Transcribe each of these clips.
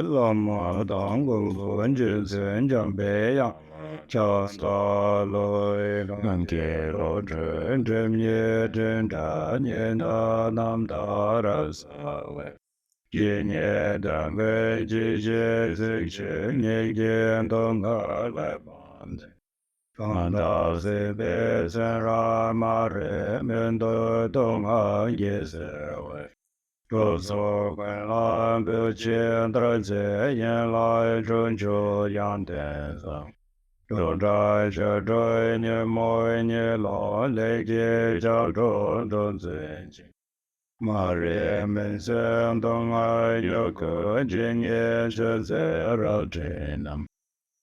Lama Dango Wenjin Jambeya Chasta Loi Gange Rodren Jemye Jenda Nyenda Namdara Sawe Jinye Dange Jije Zikche Nyegen Donga Leband Kanda Sebe Senra Mare Mendo Donga Yesewe so when I build Chandra Yan Lai Jun Chu Yang Den Sang. Jun Zai Zhe Zhe Nye Mo Nye Lo Le Jie Zhao Zhu Zhun Zin Jing. Ma Ri Men Seng Dong Ai Yu Ke Jin Ye Zhe Zhe Rao Jin Nam.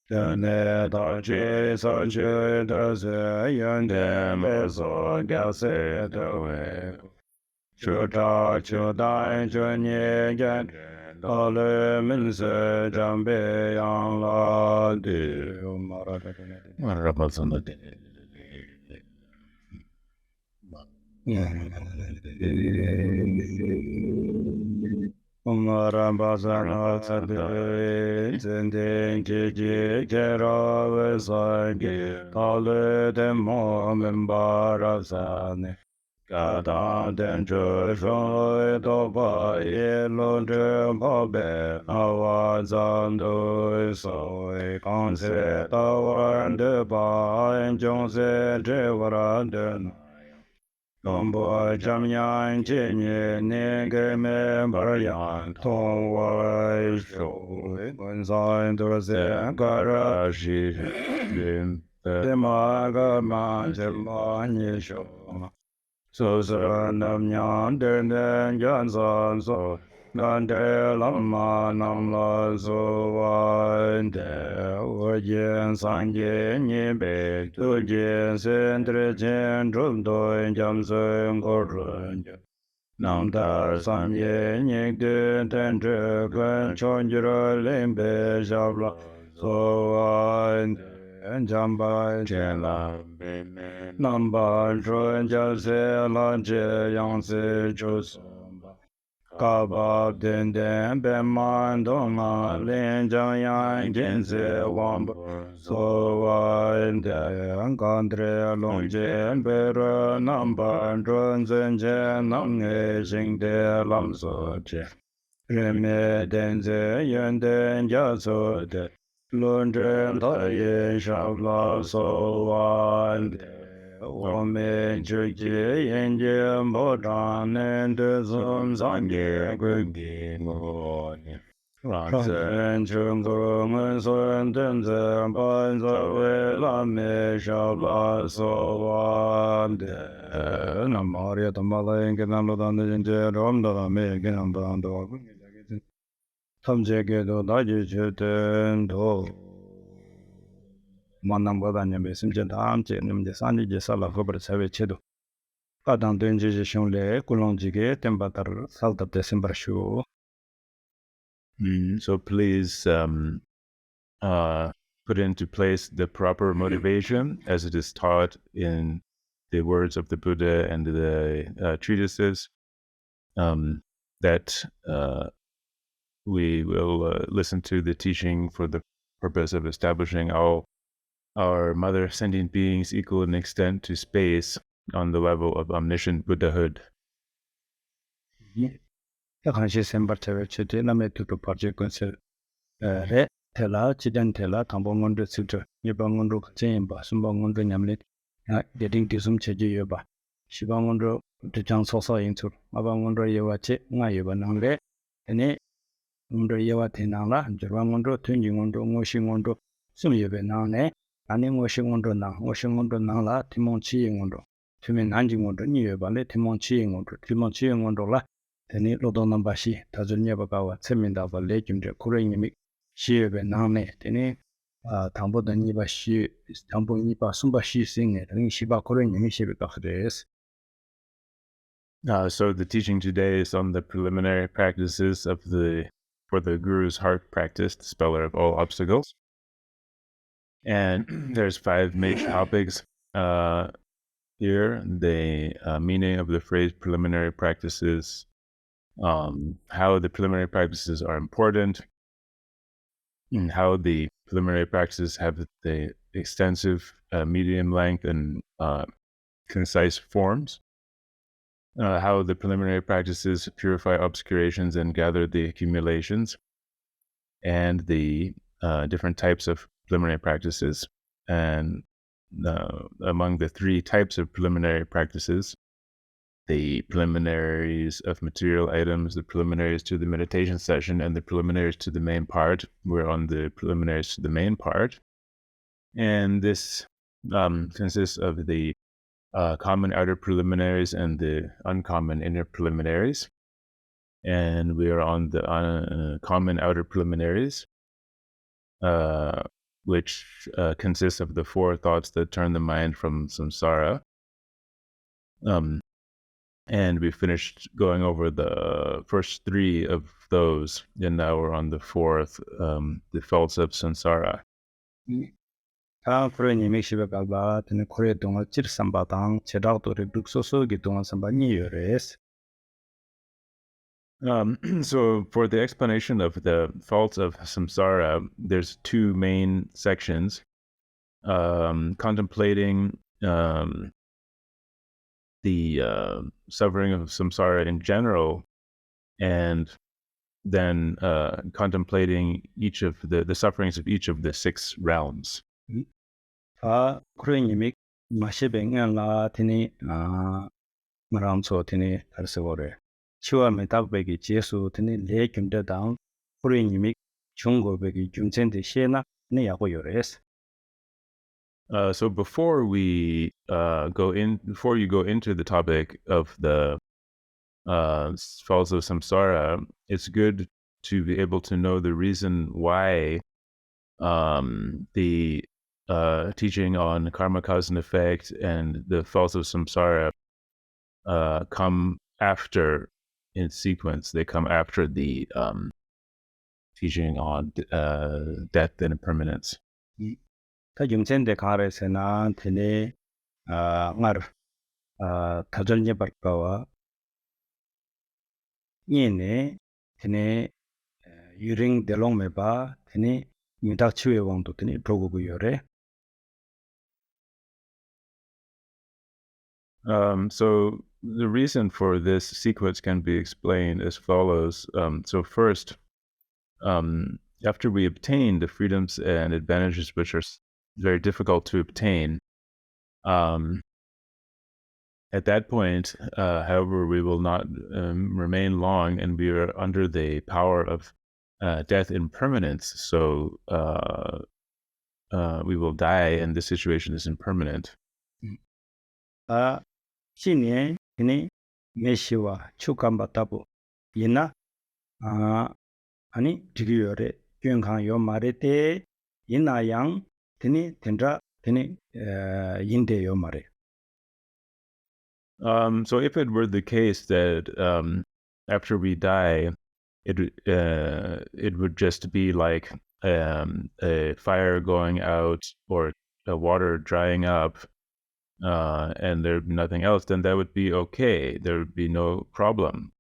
Den Ne Da Chi Sa Chi Da Se Yan Den Me So Gao Se De Wei. Chu cha chu dai chu nie yan da le min se jang be yang la di Ramba Sana Sade Zending Kiki Kera Vesagi Tale Demo Membara Sane Gata Denjo Shoi Topa Yelo Pabe Awa Zando Soi Kanse Tawan De Ba Enjong Se Jewara Den Gombo Jamyan Chinye Nege Me Baryan Tong Wai Sho Gonzai Dorse Karashi Lim Demaga Man Jema Nisho So Nam Nyan Den Den Yan San So Gande Lama Nam La So Wan De Yen San Yen Yin Be Tu Yen Sen Tre Jen Drum Doin Jam Sen Go Run Nam Dar San Yen Yin Den Den Tre Gwen Chon Jiro Lim Be Shabla So Wan De En Jamba Chen La Namba Chuen Jia Se Lan Jie Yang Se Chu Song Ka Ba Den Den Ben Man Dong Ma Lin Jiang Yang Jin Se Wang Bo So Wan De Yang Gan Tre Long Jian Bei Re Nam Ban Chuen Zhen Jian Nam Nge Xing De Lam So Jie Ren Me Den Ze Yan Den Jia So De Lun Zhen Ta Ye Shao La So Wan De 我们自己眼睛不长能的从上界归给我呢。上天全国们孙等在班在为了没少把所完的，那么的他妈的给咱们当的人家这么多没给咱们当多，他们这个都大家去等多。만남 보다는 심지 다음 제 님제 산지제 살라 거버 사회 체도 가당 된지지 숑레 꿀롱지게 템바타르 살다 데셈버쇼 So please put into place the proper motivation as it is taught in the words of the Buddha and the treatises, that we will listen to the teaching for the purpose of establishing all our mother sentient beings equal in extent to space on the level of omniscient Buddhahood. 약간씩 셈버체를 치되 남의 투도 파지 건설 레 텔라 지단 텔라 담봉원도 스트 예방원도 제임바 순방원도 냠릿 데딩 디숨 체지여 봐 시방원도 대장 소소 인투 아방원도 예와체 nga 예반한데 에네 원도 예와 되나라 저방원도 튼징원도 ngo싱원도 숨예베 나네 아니 ngo싱원도 나 ngo싱원도 나라 티몬치잉원도 투면 난징원도 니예발레 티몬치잉원도 티몬치잉원도라 Teni lodo nambashi tazunya bagawa tseminda ba lejimde kurengi shiebe nangne teni tambo da niba shi tambo niba sumba shi singe ring shiba kurengi shiebe kakdes. So the teaching today is on the preliminary practices for the Guru's heart practice, the speller of all obstacles. And there's 5 major topics here. The meaning of the phrase preliminary practices, how the preliminary practices are important, how the preliminary practices have the extensive, medium length, and concise forms. How the preliminary practices purify obscurations and gather the accumulations, and the different types of preliminary practices. And among the three types of preliminary practices, the preliminaries of material items, the preliminaries to the meditation session, and the preliminaries to the main part. We're on the preliminaries to the main part. And this consists of the common outer preliminaries and the uncommon inner preliminaries. And we are on the common outer preliminaries, which consists of the four thoughts that turn the mind from samsara. And we finished going over the first three of those, and now we're on the fourth, the faults of samsara. 그런 이믹시베 갈바 드네 코레 동안 찌르삼바당 제다도레 룩소소기 동안 삼바니여레스. So for the explanation of the faults of samsara, there's two main sections: contemplating the suffering of samsara in general, and then contemplating each of the sufferings of each of the six realms. 그런 이믹 마시뱅연라 드니 마람소 드니 달서고레 치와 메답베기 제수 드니 레김데당 그런 이믹 중고베기 중cen데 시에나 네 야고요레스. So before you go into the topic of the faults of samsara, it's good to be able to know the reason why the teaching on karma, cause and effect, and the faults of samsara come after in sequence. They come after the teaching on death and impermanence. 그 중cen데 가레세나 드니 ngar 타절니 발가와 이네 드니 유링 데롱메바 드니 미닥치웨 왕도 드니 로고고요레. So the reason for this sequence can be explained as follows. So first, after we obtain the freedoms and advantages which are very difficult to obtain, at that point, however, we will not remain long, and we are under the power of death and impermanence. So we will die, and this situation is impermanent. 신이 드니 메시와 축감받다부 이나 아니 디기요레 kyunkhang yo mare te inayang tini tendra tini yinde yo mare. So if it were the case that after we die, it would just be like a fire going out or water drying up, and there'd be nothing else, then that would be okay. There would be no problem.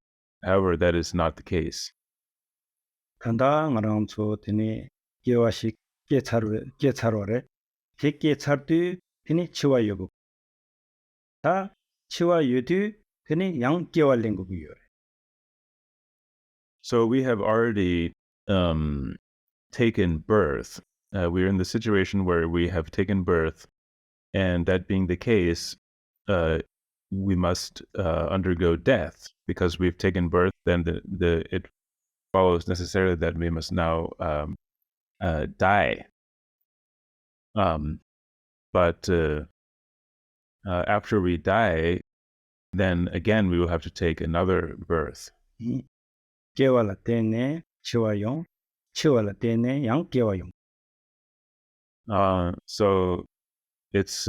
However, that is not the case. 간다 ngaramso tini gewashi gecharo래 gecha르드 tini chiwa yobu. 다 치와 유두 tini yang gewallinguyo. So we have already taken birth. We're in the situation where we have taken birth, and that being the case, we must undergo death. Because we've taken birth, then it follows necessarily that we must now die. But after we die, then again we will have to take another birth. gewala tene chiwayon, chiwala tene yang gewayon. So it's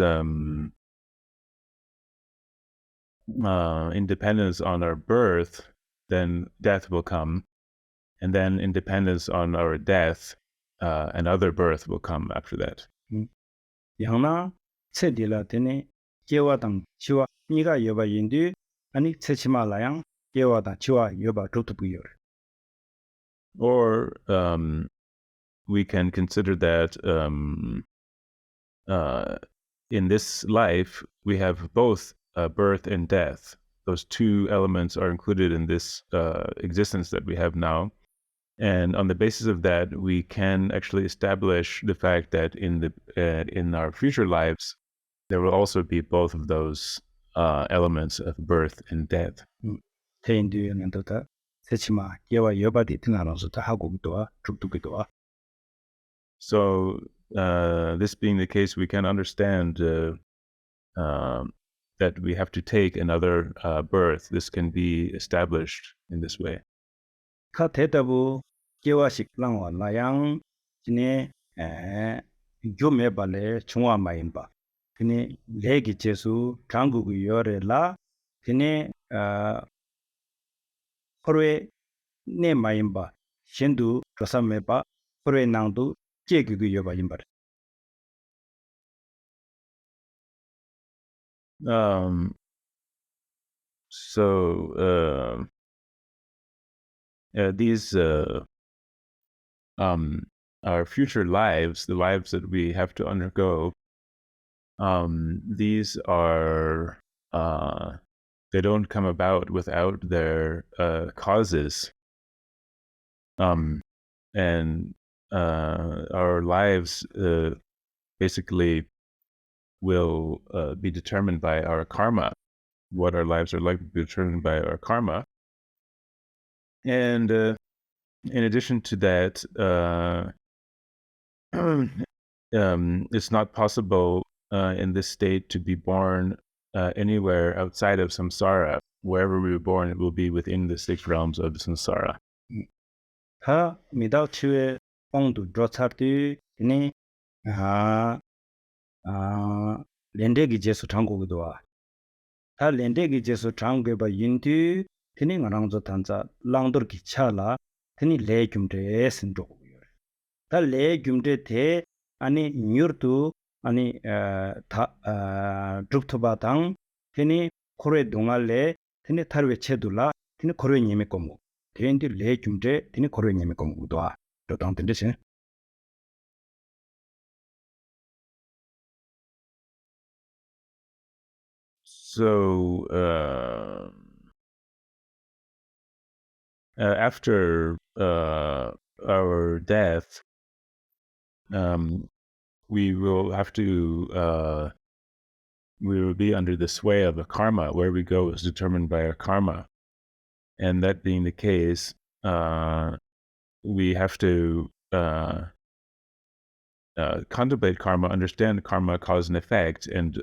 independence on our birth, then death will come, and then independence on our death, another birth will come after that. 양나 체딜라 tene gewadang chiwa niga yoba yindu ani chechimalayang gewada chiwa yoba rutubuyor. Or we can consider that in this life, we have both birth and death. Those two elements are included in this existence that we have now. And on the basis of that, we can actually establish the fact that in our future lives, there will also be both of those elements of birth and death. 태인들이 난도다 세치마 예와 여바디 등하면서 다 하고 기도와 죽기도와. So this being the case, we can understand that we have to take another birth. This can be established in this way. 카 대답부 예와식 랑와 나양 진에 교메발레 중화 마임바. 그니 레기 제수 강국의 열에라 그니 코르에 네 마임바 신두 조사메바 코르에 낭두 제기의 여바 임바. So these our future lives, the lives that we have to undergo, these are they don't come about without their causes, and our lives basically will be determined by our karma. What our lives are like will be determined by our karma. And in addition to that, it's not possible in this state to be born anywhere outside of samsara. Wherever we were born, it will be within the 6 realms of samsara. 하 미다 치외 뽕도 조차르디 니 렌데기 제수 장고기도와 다 렌데기 제수 장고바 인디 티니 나랑조 탄자 랑더 기차라 티니 레김데 신도고요 다 레김데 대 아니 뉴르투 아니 다 드루프토바당 티니 코레 동알레 티니 타르웨 체둘라 티니 코레 님이 거무 대인디 레김데 티니 코레 님이 거무도와 도당 된데신. So after our death, we will have to we will be under the sway of the karma. Where we go is determined by our karma, and that being the case, we have to contemplate karma, understand karma, cause and effect, and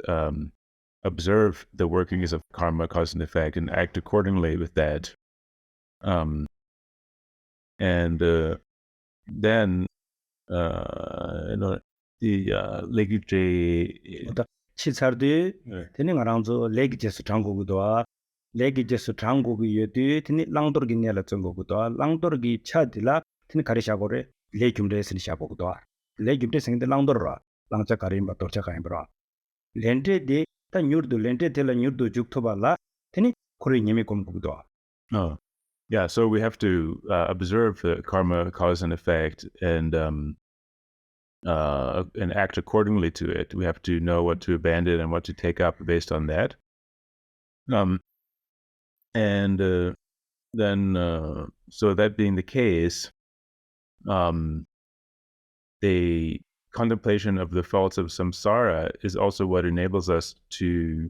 observe the workings of karma, cause and effect, and act accordingly with that. And then the legite 치사르디 테니 가랑조 레기제스 장고기도와 레기제스 장고기 예디 테니 랑도르기 녀라 정고기도와 랑도르기 차딜라 테니 가리샤고레 레김레스니 샤보기도와 레김레 생데 랑도르라 랑자 가림바 도차 가임브라 렌데디 타 뉴르도 렌데 텔라 뉴르도 죽토발라 테니 코리 님이 공부기도와. Yeah, so we have to observe the karma, cause and effect, and act accordingly to it. We have to know what to abandon and what to take up based on that. And then, so that being the case, the contemplation of the faults of samsara is also what enables us to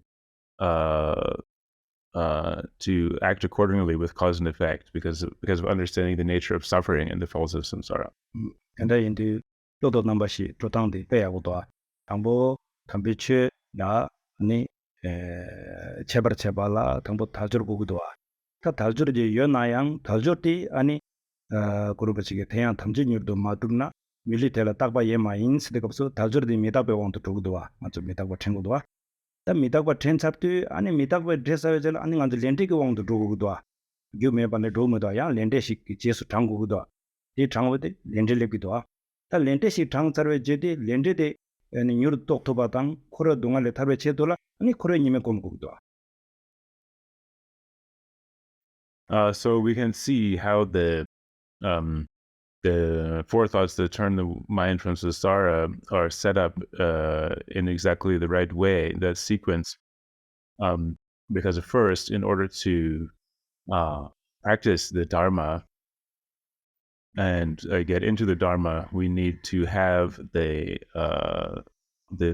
act accordingly with cause and effect, because of understanding the nature of suffering and the faults of samsara. And then in the lodo number시 조당디 빼야고도 당보 담비치 나 아니 제발라 당보 달주고기도 다 달주르지 연나양 달주티 아니 그룹에게 대양 탐진율도 마둑나 밀리텔라 딱바 예마 인스데급서 달주르디 미다베 원도 두고도 맞죠 미다고 챙고도 다 미다고 텐삽티 아니 미다고 드레사웨젤 아니 간데 렌티게 원도 두고도 교메반데 도모도 야 렌데식 제수 장고도 이 장고데 렌젤레기도 다 렌데식 장서베 제디 렌데데 아니 뉴르 똑토바당 코르 동안에 타베 제도라 아니 코르 님에 공고도. So we can see how the the four thoughts that turn the mind from samsara are set up in exactly the right way, that sequence. Because at first, in order to practice the Dharma and get into the Dharma, we need to have the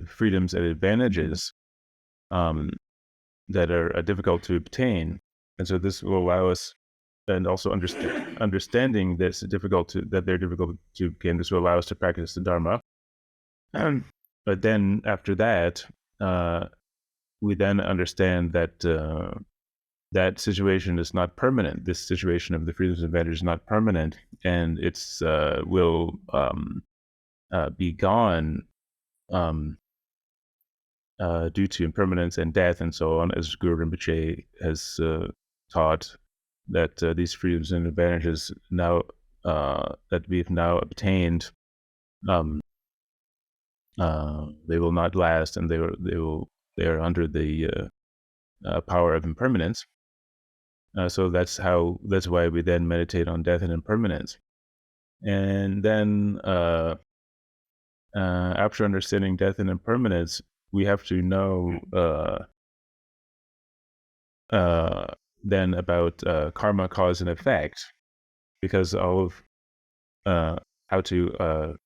freedoms and advantages that are difficult to obtain, and so this will allow us, and also understanding this that they're difficult to obtain. This will allow us to practice the Dharma, but then after that, we then understand that that situation is not permanent. This situation of the freedoms and advantages is not permanent, and it's will be gone due to impermanence and death and so on, as Guru Rinpoche has taught, that these freedoms and advantages now that we've now obtained, they will not last, and they are under the power of impermanence. So that's why we then meditate on death and impermanence. And then after understanding death and impermanence, we have to know then about karma, cause, and effect, because all of how to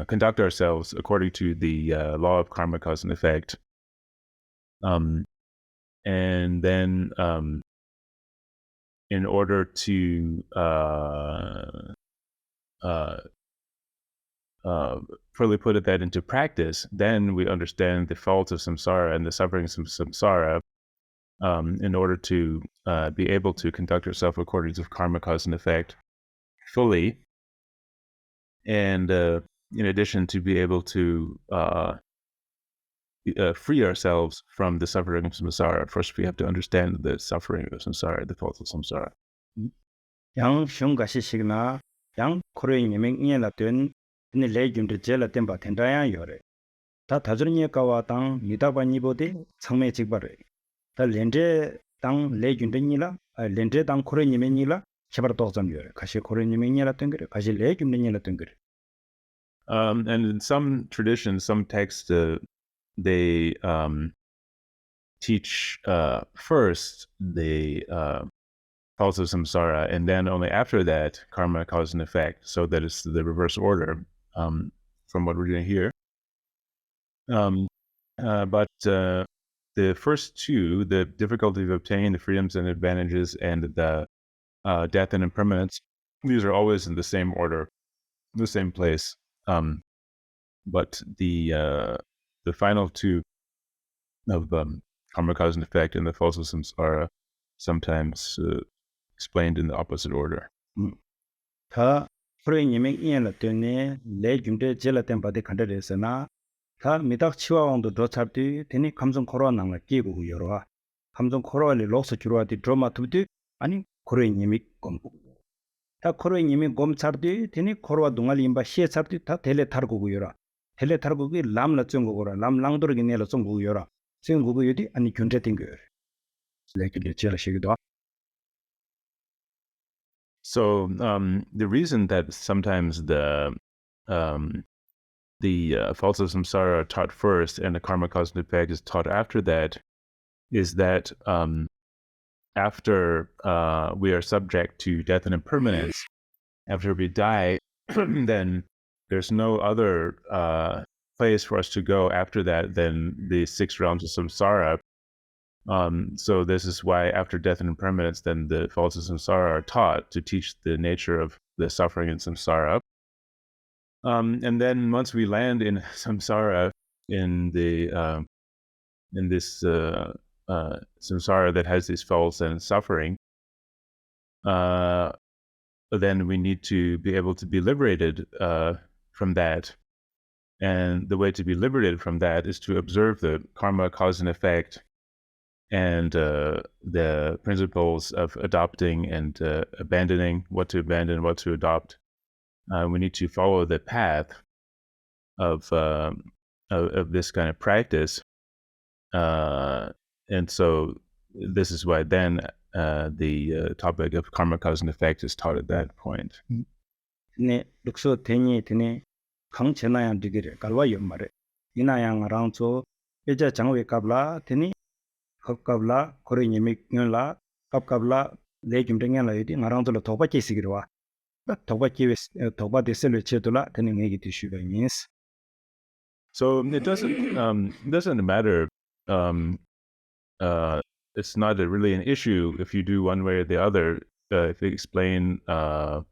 conduct ourselves according to the law of karma, cause, and effect. And then in order to fully put that into practice, then we understand the faults of samsara and the sufferings of samsara, in order to be able to conduct ourselves according to karma, cause, and effect fully, and in addition to be able to free ourselves from the suffering of samsara. First, we have to understand the suffering of samsara, the faults of samsara. Yang xiong gashi shigna, yang kore nyemeng nye la tuen, tene le gyumde je la tenpa tendayang yore. Ta tajur nye kawa tang midakpa nipo de changme chikpa re. Ta lenze tang le gyumde nye la, lenze tang kore nyemeng nye la, shebar toksam yore. Kashi kore nyemeng nye la tengere, kashi le gyumde nye la tengere. And in some traditions, some texts, they teach first the faults of samsara, and then only after that, karma, cause, and effect. So that is the reverse order from what we're doing here. But the first two, the difficulty of obtaining the freedoms and advantages, and the death and impermanence, these are always in the same order, the same place. But the final two of karma, cause, and effect, and the faults of samsara, sometimes explained in the opposite order. Ta kore nyemeng nye la tuen le gyumde je la tenpa de kanda re se na, ta midak chiwa wangdo do chabdi teni kamsong korwa nangla kiego hu yorwa. Kamsong korwa li lokso kirwa di droma tubdi, ani kore nyemeng gom. Ta kore nyemeng gom chabdi teni korwa dungali imba xie chabdi ta tele targo hu yorwa. Tele targo ki lam la zungo gora, lam langdoro ki ne la zungo hu yorwa. Zungo hu yodi ani gyunde tingo yore. Le gyumde je la shigido. So the reason that sometimes the faults of samsara are taught first and the karma, cause, and effect is taught after that is that after we are subject to death and impermanence, after we die, then there's no other place for us to go after that than the 6 realms of samsara. So this is why after death and impermanence, then the faults of samsara are taught to teach the nature of the suffering in samsara. And then once we land in samsara, in this samsara that has these faults and suffering, then we need to be able to be liberated from that. And the way to be liberated from that is to observe the karma, cause, and effect, and the principles of adopting and abandoning, what to abandon, what to adopt. We need to follow the path of this kind of practice, and so this is why then the topic of karma, cause, and effect is taught at that point. tene lukso tenyi tene kang chenayang digire galwa yomare inayang rangzo peja changwe kabla tene kabla kore nyemik nyonla kabla le gyumdengen la yodi ngarangzo la tokpa kesigirwa tokpa kewe tokpa de selwe chedula tene ngegi tishuga nyins. So it doesn't matter. It's not really an issue if you do one way or the other. If you explain karma,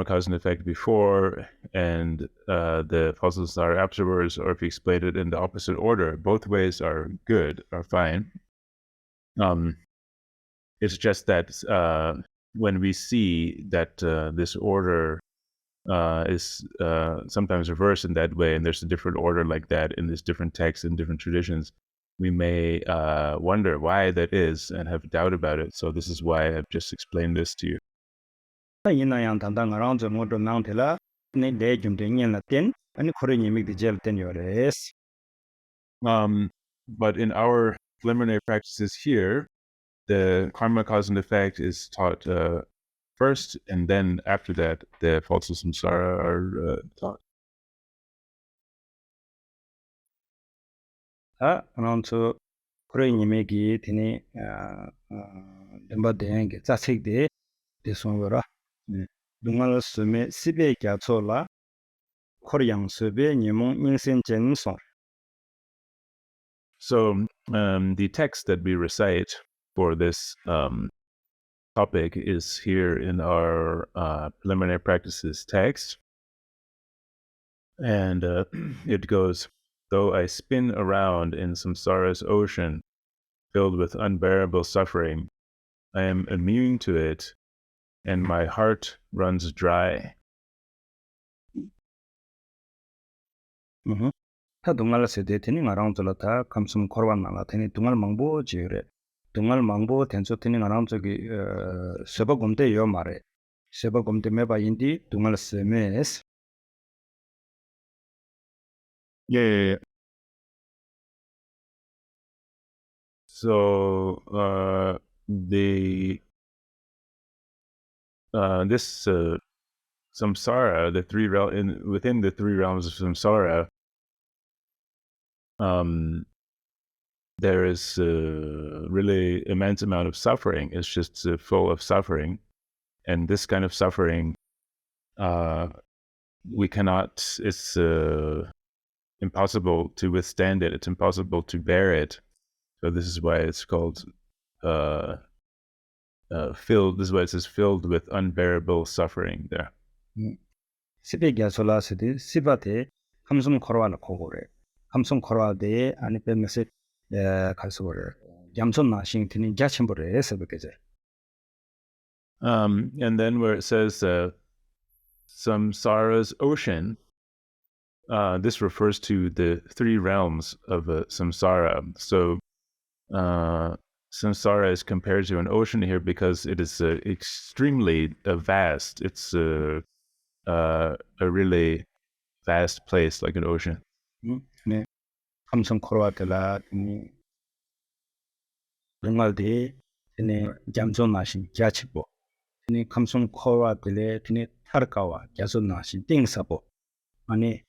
cause, and effect before and the false samsara afterwards, or if you explain it in the opposite order, both ways are good, are fine. It's just that when we see that this order is sometimes reversed in that way, and there's a different order like that in these different texts and different traditions, we may wonder why that is and have doubt about it. So this is why I've just explained this to you. 인ayang tanda ngarangzo ngoto nangtela tene le gyumdengen la ten ani kore nyemik di jel ten yores. But in our preliminary practices here, the karma, cause, and effect is taught first, and then after that, the false samsara are taught. ngarangzo kore nyemiki tene damba deyenge tsatsik de sonwara dungal sume sibe gyatso la kore yang sube nyemong nyingsen chen song. So the text that we recite for this topic is here in our preliminary practices text. And it goes, though I spin around in samsara's ocean filled with unbearable suffering, I am immune to it, and my heart runs dry. 타 dungal sede teni ngarangzo la ta kamsum korwan nala teni dungal mangbo jire. Dungal mangbo tenso teni ngarangzo ki seba gomde yo mare. Seba gomde meba indi dungal semes. Yeah. So this samsara, within the three realms of samsara, there is really immense amount of suffering. It's just full of suffering, and this kind of suffering, we cannot. It's impossible to withstand it. It's impossible to bear it. So this is why it's called filled. This is why it says filled with unbearable suffering. There. 시베 gyatsola sede sibate kamsum korwan kogore. Kamsum korwa de ani pe mese kalsogore. Yamson na shing teni gyachembore sebe geje. And then where it says samsara's ocean, this refers to the three realms of samsara. So samsara is compared to an ocean here because it is extremely vast. It's a really vast place, like an ocean. 네. 감성 코로아텔라 니 랭알데 네 잠존 나신 갸치보 니 감성 코로아텔레 니 타르카와 갸존 나신 띵사보 아니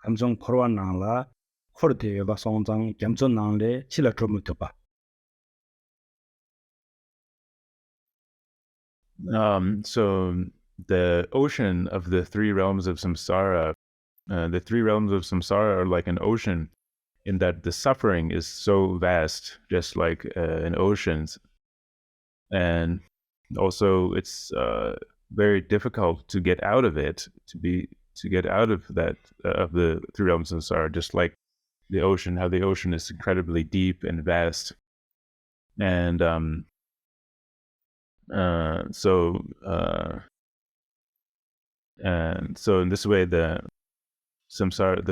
감성 코로아 나라 코르데 여바 송장 잠존 나래 칠라 트로무토바. So the ocean of the three realms of samsara, the three realms of samsara are like an ocean in that the suffering is so vast, just like an ocean's. And also it's very difficult to get out of it, to get out of that, of the three realms of samsara, just like the ocean, how the ocean is incredibly deep and vast. And so in this way, the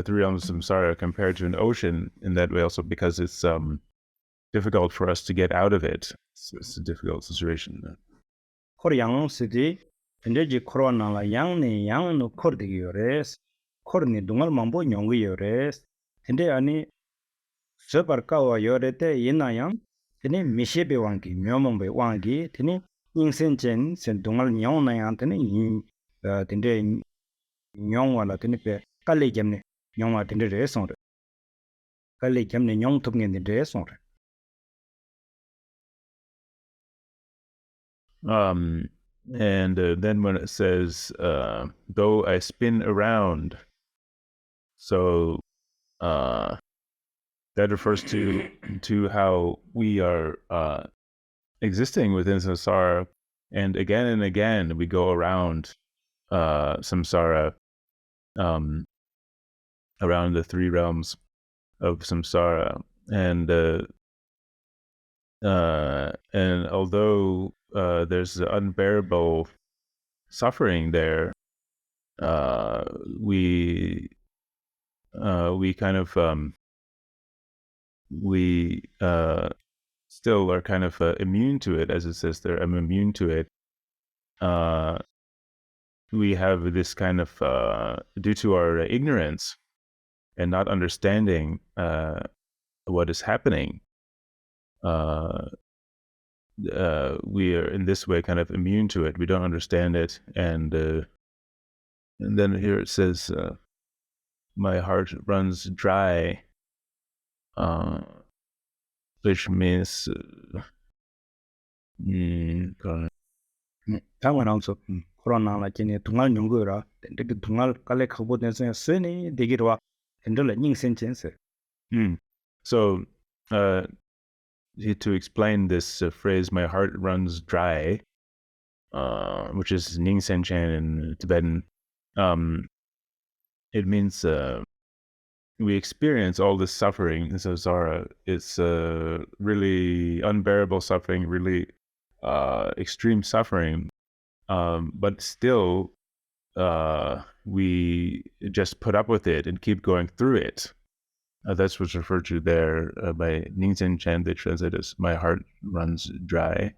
three realms of samsara are compared to an ocean in that way also, because it's difficult for us to get out of it. It's a difficult situation. 코르 양 시디 엔데지 코로나라 양네 양노 코르디 요레스 코르니 동알 mambo nyongwi 요레스 근데 아니 저버카와 요레테 이나양 tene mishebe wangi, myomongbe wangi, tene nyingsen chen sen dongal nyong na yang tene tende nyong wala tende pe kale jamne nyong wa tende re song re kale jamne nyong tup ngen tende re song re and then when it says though I spin around, so that refers to how we are existing within samsara, and again we go around samsara, around the three realms of samsara, and although there's unbearable suffering there, we kind of we still are kind of immune to it, as it says there. I'm immune to it. We have this kind of due to our ignorance and not understanding what is happening. We are in this way kind of immune to it. We don't understand it, and then here it says, "My heart runs dry," which means 당원 also 코로나 라 진에 동al 연구라 tende ke 동al kale khabo den sen sene degirwa tende la ning sen chen se So to explain this phrase, "my heart runs dry," which is Ning Sen Chen in Tibetan, it means we experience all this suffering in samsara. It's really unbearable suffering, really extreme suffering, but still we just put up with it and keep going through it. That's what's referred to there by Ning Sen Chen. They translate as "my heart runs dry."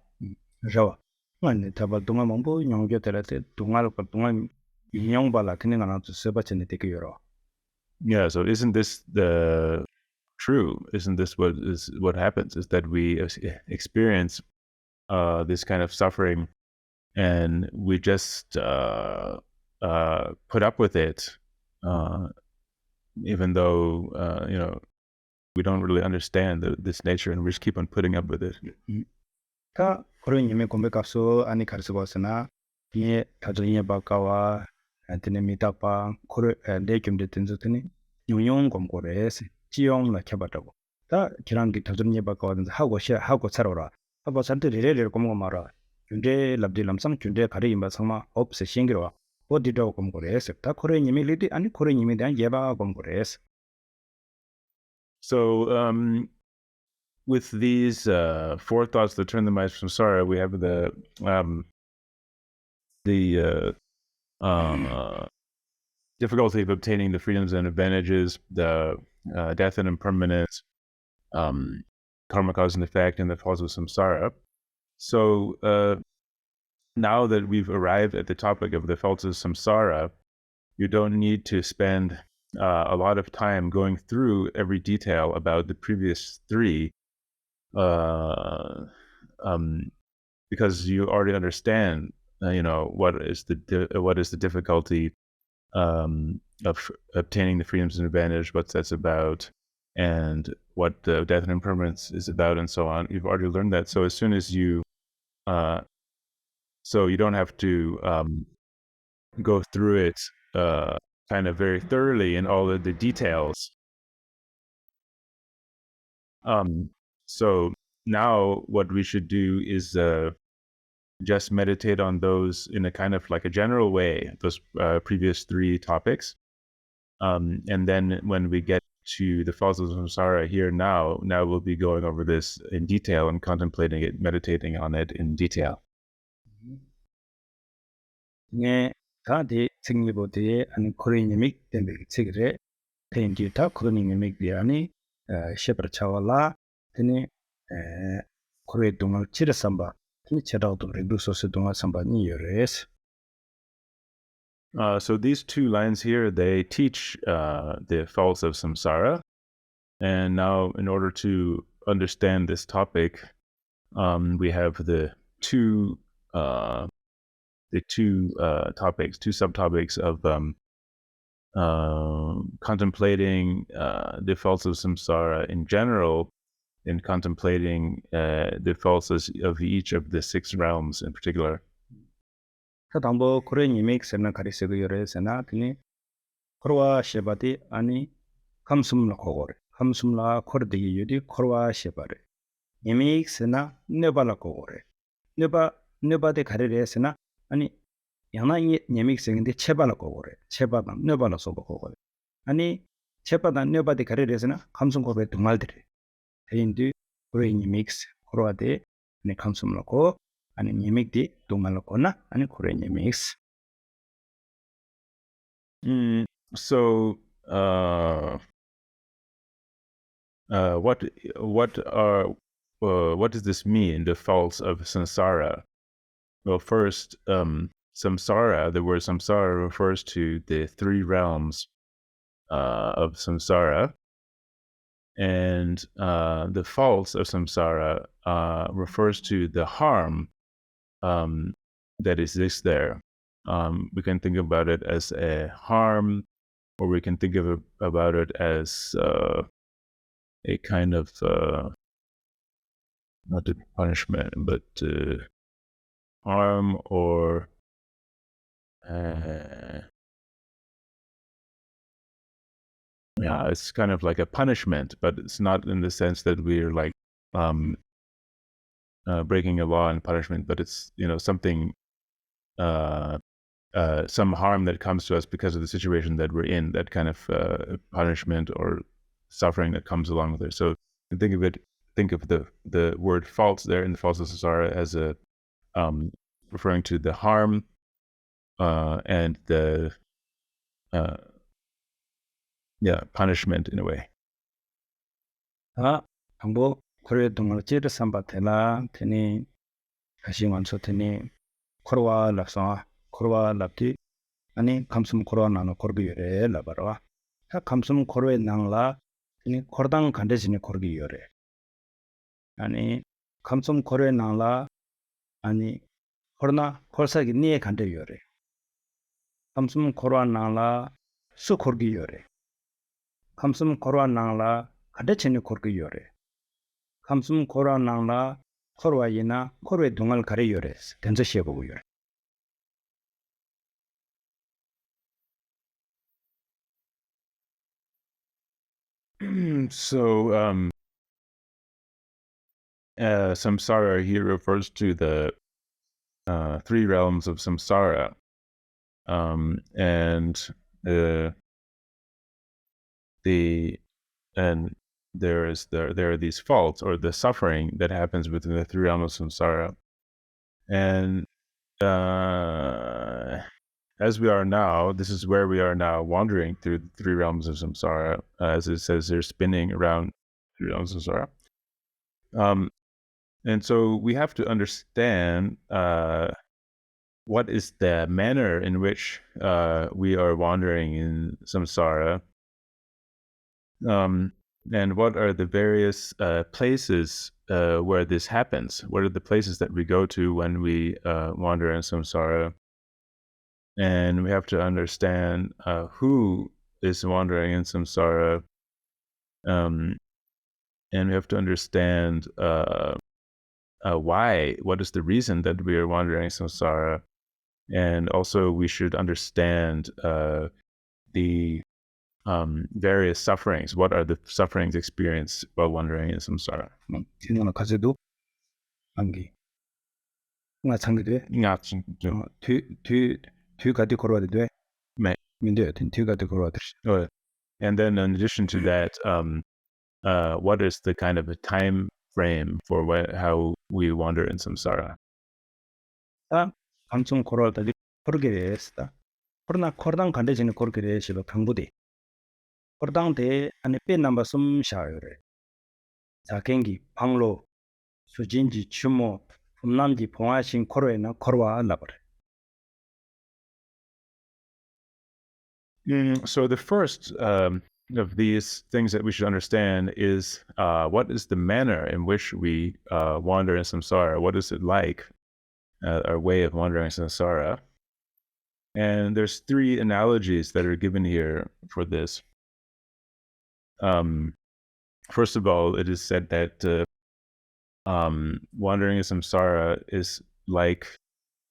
rawa man tabal tunga mambo nyongge terate tungal ko tunga nyong bala kene ngana tu seba chen te ke yoro Yeah, so isn't this the true? Isn't this what happens? Is that we experience this kind of suffering, and we just put up with it, even though we don't really understand this nature, and we just keep on putting up with it. ta koro nyime kombe kapso ani karse bosana ye tajriye bakawa antene mitapa koro de kimde tenzo tene nyong kom kores jiong la khabatago ta kirangi tajriye bakawa den hago charora aba sante rere kom mara junde labdi lamsang junde kare imba sama opse shingiro odido kom kores ta koro nyime lidi ani koro nyime dan yeba kom kores. So with these four thoughts that turn the mind from samsara, we have the difficulty of obtaining the freedoms and advantages, the death and impermanence, karma, cause and effect, and the falls of samsara. So now that we've arrived at the topic of the faults of samsara, you don't need to spend a lot of time going through every detail about the previous three, because you already understand, what is the difficulty of obtaining the freedoms and advantage, what that's about, and what the death and impermanence is about, and so on. You've already learned that. So as soon as you, so you don't have to go through it kind of very thoroughly in all of the details. So now what we should do is just meditate on those in a kind of like a general way, those previous three topics. And then when we get to the falls of samsara here now we'll be going over this in detail and contemplating it, meditating on it in detail. 네, 다디 생리보드에 안 코리니믹 때문에 책을 텐디타 코리니믹 비아니 셰퍼 차war라 테니 코레 동을 치르삼바 니 체다도 레두소스 동을 삼바니 요레스. So these two lines here, they teach the faults of samsara. And now in order to understand this topic, we have the two two subtopics of contemplating the faults of samsara in general, and contemplating the faults of each of the 6 realms in particular. tambo kore nyimik sena karisego yore sena tini korwa shebati ani kamsumla kogore kamsumla kordegi yudi korwa shebare nyimik sena nebala kogore neba de karire sena ani yana nyimik sengde chebala kogore chebada nebala soba kogore ani chebada neba de karire sena kamsum kobe dumaldire heindi kore nyimik korwa de ani kamsumla ko ani nyimik di dumala kona ani kore nyimik. So what does this mean, the faults of samsara? Well, first, samsara, the word samsara refers to the 3 realms of samsara, and the faults of samsara refers to the harm that exists there. We can think about it as a harm, or we can think about it as a kind of not a punishment, but harm, or yeah, it's kind of like a punishment, but it's not in the sense that we're like breaking a law and punishment, but it's, something, some harm that comes to us because of the situation that we're in, that kind of punishment or suffering that comes along with it. So think of the word faults there in the faults of samsara as a referring to the harm and the punishment in a way. 당보 코레 동을 찌르 삼바텔라 테니 가시 완소 테니 코로와 랍사 코로와 랍티 아니 감숨 코로와 나노 코르비요레 라바로와 하 감숨 코로에 낭라 테니 코르당 간데지니 코르비요레 아니 감숨 코로에 낭라 아니 코로나 콜사기 니에 간데요레 감숨 코로와 낭라 수 코르기요레 감숨 코로와 낭라 간데치니 코르기요레 감숨 코로와 낭라 코로와이나 코로에 동을 가려요레 던저시에 보고요레. So samsara here refers to the 3 realms of samsara, and there are these faults or the suffering that happens within the 3 realms of samsara, and as we are now, this is where we are now, wandering through the 3 realms of samsara, as it says they're spinning around 3 realms of samsara. And so we have to understand what is the manner in which we are wandering in samsara, and what are the various places where this happens. What are the places that we go to when we wander in samsara? And we have to understand who is wandering in samsara, and we have to understand why, what is the reason that we are wandering in samsara, and also we should understand the various sufferings. What are the sufferings experienced while wandering in samsara? 진행하는 가제도 안기 nga 창기돼 뒤 가디 걸어야 돼 민데 뒤 가디 걸어야 돼. And then in addition to that, what is the kind of a time frame for how we wander in samsara? 감성 걸어야 돼 그렇게 했다. 코로나 코르당 간대지는 그렇게 되시고 강부대 코르당대 안에 뺀 넘버 숨 샤요래 자경기 방로 수진지 추모 품남지 봉화신 코로에나 코로와 라버래. So the first of these things that we should understand is what is the manner in which we wander in samsara? What is it like? our way of wandering samsara. And there's three analogies that are given here for this. First of all, it is said that wandering in samsara is like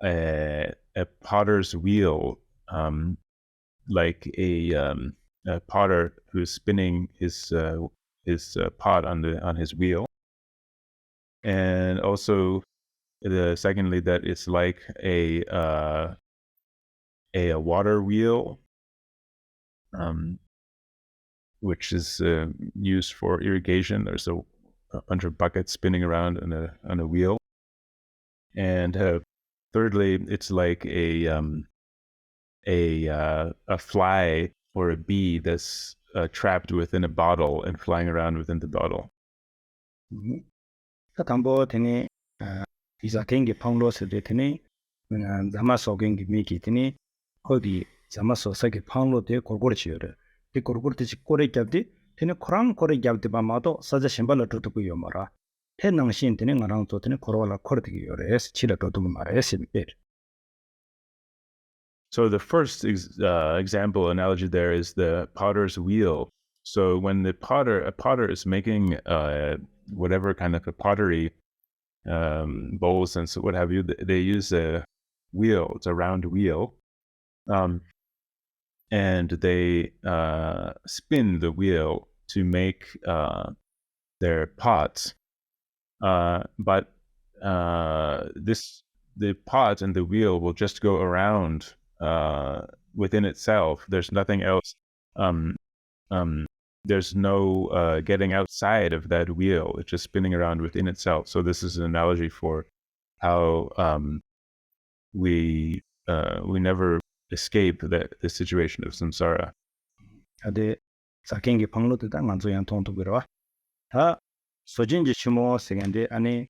a potter's wheel, like a potter who's spinning his pot on his wheel, and also secondly that it's like a water wheel, which is used for irrigation. There's a bunch of buckets spinning around on a wheel, and thirdly, it's like a fly or a bee that's trapped within a bottle and flying around within the bottle. tambo tene isa kengi panglo se de tene zama so gengi miki tene kogi zama so sagi panglo de korgor chiyore de korgor de kore gyabdi tene korang kore gyabdi ba mado saja shimbala tutuku yomara te nangshin tene ngarang to tene korwala kordigi yore es chila tutuku mara es bir. So the first example analogy there is the potter's wheel. So when a potter is making whatever kind of a pottery, bowls and so what have you, they use a wheel. It's a round wheel, and they spin the wheel to make their pots. But the pot and the wheel will just go around within itself. There's nothing else. There's no getting outside of that wheel. It's just spinning around within itself. So this is an analogy for how we never escape the situation of samsara. ade sakengi panglo de nganzo yang tong to biro ta sojinji chimo segende ani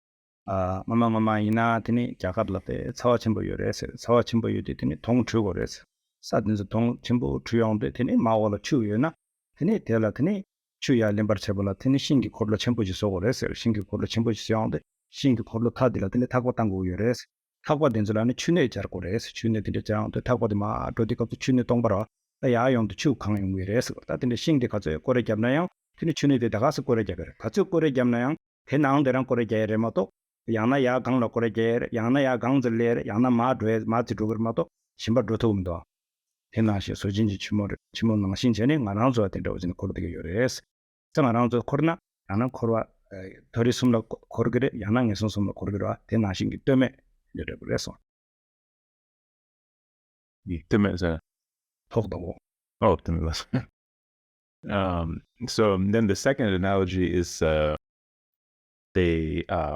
mama ina tini jakabla te chawa chimbo yore se chawa chimbo yode tini tong chugo res sadin tong chimbo chuyong de tini mawala chuyo na tini tela tini chuya limbar chebola tini shingi korlo chimbo ji sogo res shingi korlo chimbo ji soyong de shingi korlo tadila tini takwa tango yore res takwa denzula ni chune jar ko res chune tini jang de takwa de ma dodi kapto chune tongbara ya yong de chu kang yong res ta tini shingi kazo kore gyabna yang tini chune de dagas kore gyabere kazo kore gyabna yang tenang derang kore gyere mato yana ya gang la kore gyere yana ya gang zle yana ma dwe ma zi dugur mato shimba dwoto umdo tena shi so jinji chimo nang shin chene ngarang zo tende ojin kore de yores ta ngarang zo korna yana korwa tori sumla korgere yana ngeson sumla korgere tena shin gi teme yore bureso Teme is a tokdo oh teme was. So then the second analogy is the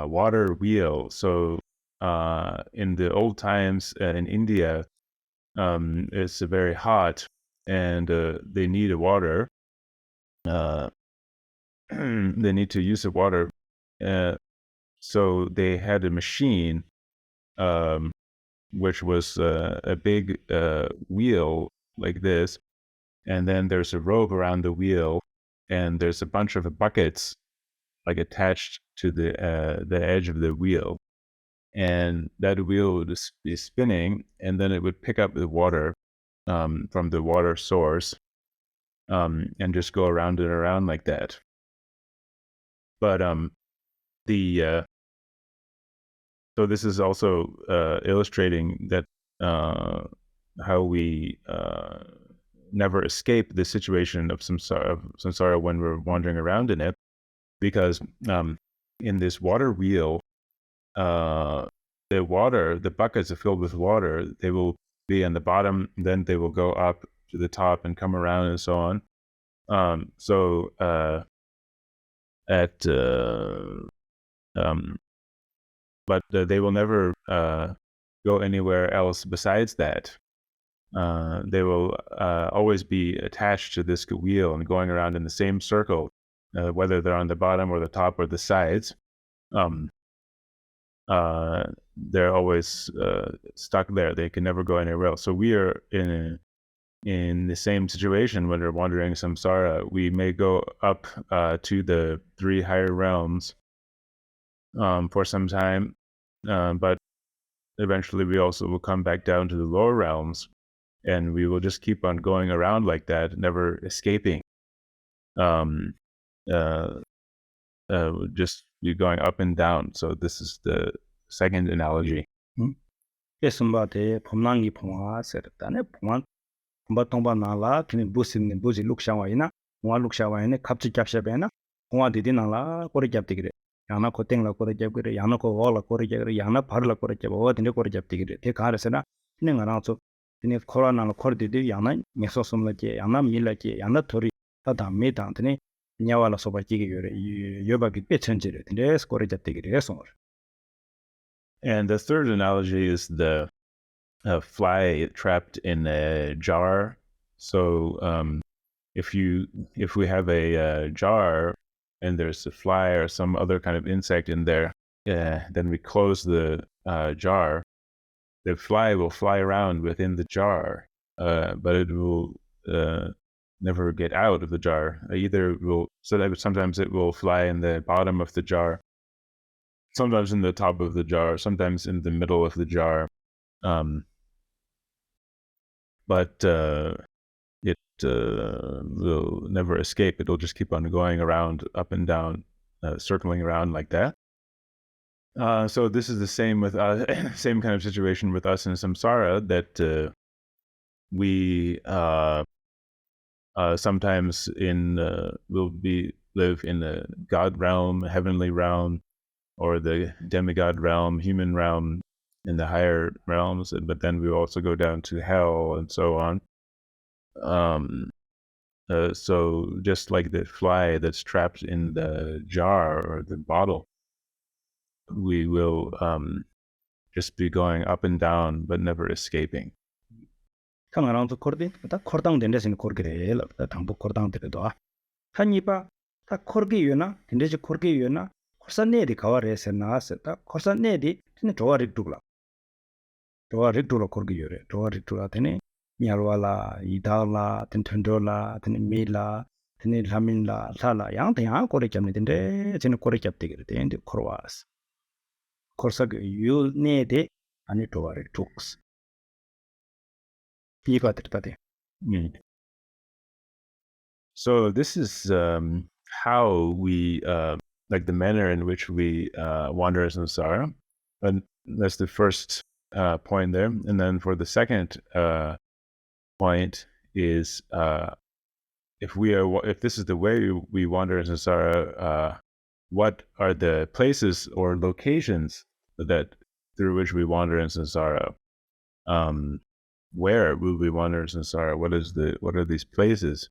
water wheel. So in the old times in India, it's very hot, and they need water. They need to use the water. So they had a machine, which was a big wheel like this, and then there's a rope around the wheel, and there's a bunch of buckets like attached to the edge of the wheel, and that wheel would be spinning, and then it would pick up the water from the water source, and just go around and around like that. But so this is also illustrating that how we never escape the situation of samsara when we're wandering around in it, because in this water wheel, the buckets are filled with water. They will be on the bottom, then they will go up to the top and come around and so on. But they will never go anywhere else besides that. They will always be attached to this wheel and going around in the same circle, whether they're on the bottom or the top or the sides. They're always stuck there. They can never go anywhere else. So we are in the same situation when we're wandering samsara. We may go up to the 3 higher realms for some time, but eventually we also will come back down to the lower realms, and we will just keep on going around like that, never escaping. Um, just be going up and down. So this is the second analogy. 예스마데 봄랑이 봄아 세르다네 봄아 봄바통바 나라 그니 부스니 부지 룩샤와이나 와 룩샤와이네 갑지 잡샤베나 와 디디나라 꼬리 잡디기레 야나 코땡라 꼬리 잡기레 야나 코 월라 꼬리 잡기레 야나 바르라 꼬리 잡어 어딘데 꼬리 잡디기레 데 가르세나 닝가나서 디니 코로나로 코르디디 야나 메소솜라게 야나 밀라게 야나 토리 다다 메단드네 냐와라 소바기게 요레 요바기 빼천지레 데스 꼬리 잡디기레 소. And the third analogy is the fly trapped in a jar. So if we have a jar and there's a fly or some other kind of insect in there, then we close the jar. The fly will fly around within the jar, but it will never get out of the jar. Sometimes it will fly in the bottom of the jar, sometimes in the top of the jar, sometimes in the middle of the jar. But it will never escape. It'll just keep on going around, up and down, circling around like that. So this is the same with same kind of situation with us in samsara, that we sometimes will live in the God realm, heavenly realm, or the demigod realm, human realm, in the higher realms, but then we also go down to hell and so on. So just like the fly that's trapped in the jar or the bottle, we will just be going up and down, but never escaping. 상하랑도 코르디 다 코르당 된데스니 코르게레 다 당부 코르당 데도 한이바 다 코르게 요나 된데지 코르게 요나 코산네디 가와레세나세 다 코산네디 티네 조아릭두라 조아릭두라 코르게 요레 조아릭두라 테네 미알와라 이달라 텐텐돌라 테네 밀라 테네 라민라 살라 양대양 코르 잡네 된데 제네 코르 잡되게 된데 코르와스 코르사게 유네데 아니 조아릭tuk스 So this is how we like the manner in which we wander as samsara, and that's the first point there. And then for the second point is if this is the way we wander as samsara, what are the places or locations through which we wander in samsara? Where will we wander in samsara? What are these places?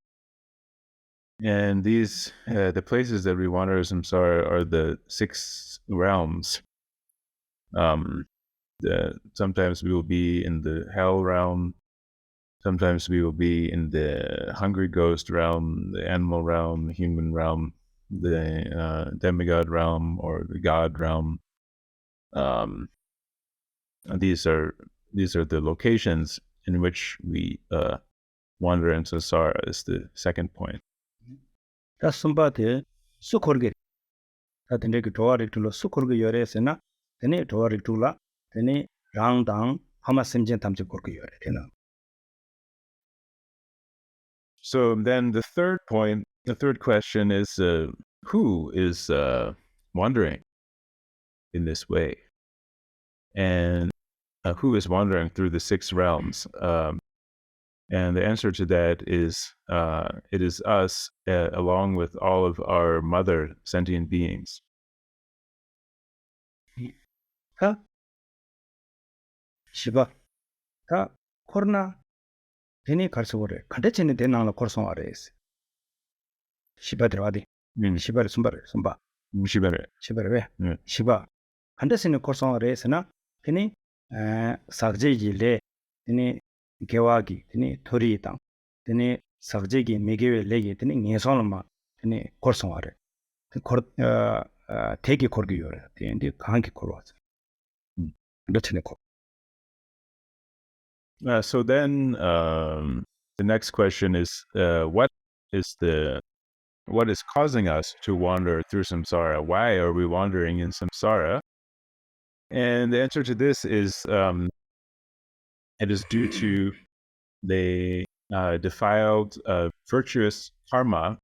And these the places that we wander in samsara are the 6 realms. Sometimes we will be in the hell realm. Sometimes we will be in the hungry ghost realm, the animal realm, the human realm, the demigod realm, or the god realm. These are the locations in which we wander in samsara, is the second point. 다 숨바데 수코르게 다 된데기 조아릭툴로 수코르게 요레세나 데네 조아릭툴라 데네 랑당 하마심진 담지 코르게 요레 되나. So then the third question is who is wandering in this way, and who is wandering through the 6 realms? And the answer to that is it is us, along with all of our mother sentient beings. 다 시바 다 코로나 데네 갈서버레 간데체네 데나나 코르송 아레스 시바 들어와디 시바를 숨바를 숨바 시바를 왜 시바 간데체네 코르송 아레스나 데네 사그제지레 데네 개와기 데네 토리당 데네 사그제기 메게웨 레게 데네 녜선마 데네 코르송 아레 코르 대기 코르기 요레 데네 강기 코르와스 그렇네 코. So then the next question is what is causing us to wander through samsara? Why are we wandering in samsara? And the answer to this is it is due to the defiled virtuous karma.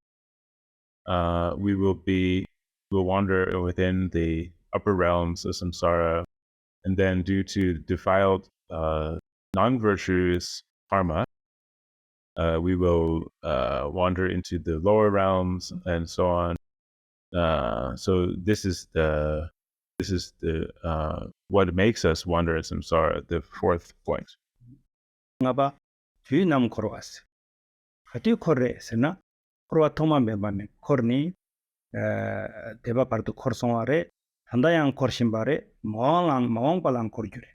Will wander within the upper realms of samsara, and then due to defiled non-virtuous karma, we will wander into the lower realms and so on. So this is the what makes us wander in samsara. The fourth point. ngaba tui nam korwas hati korre sena korwa thoma mebame korni deba pardu korsongare handayang korshimbare mawang palang korjure.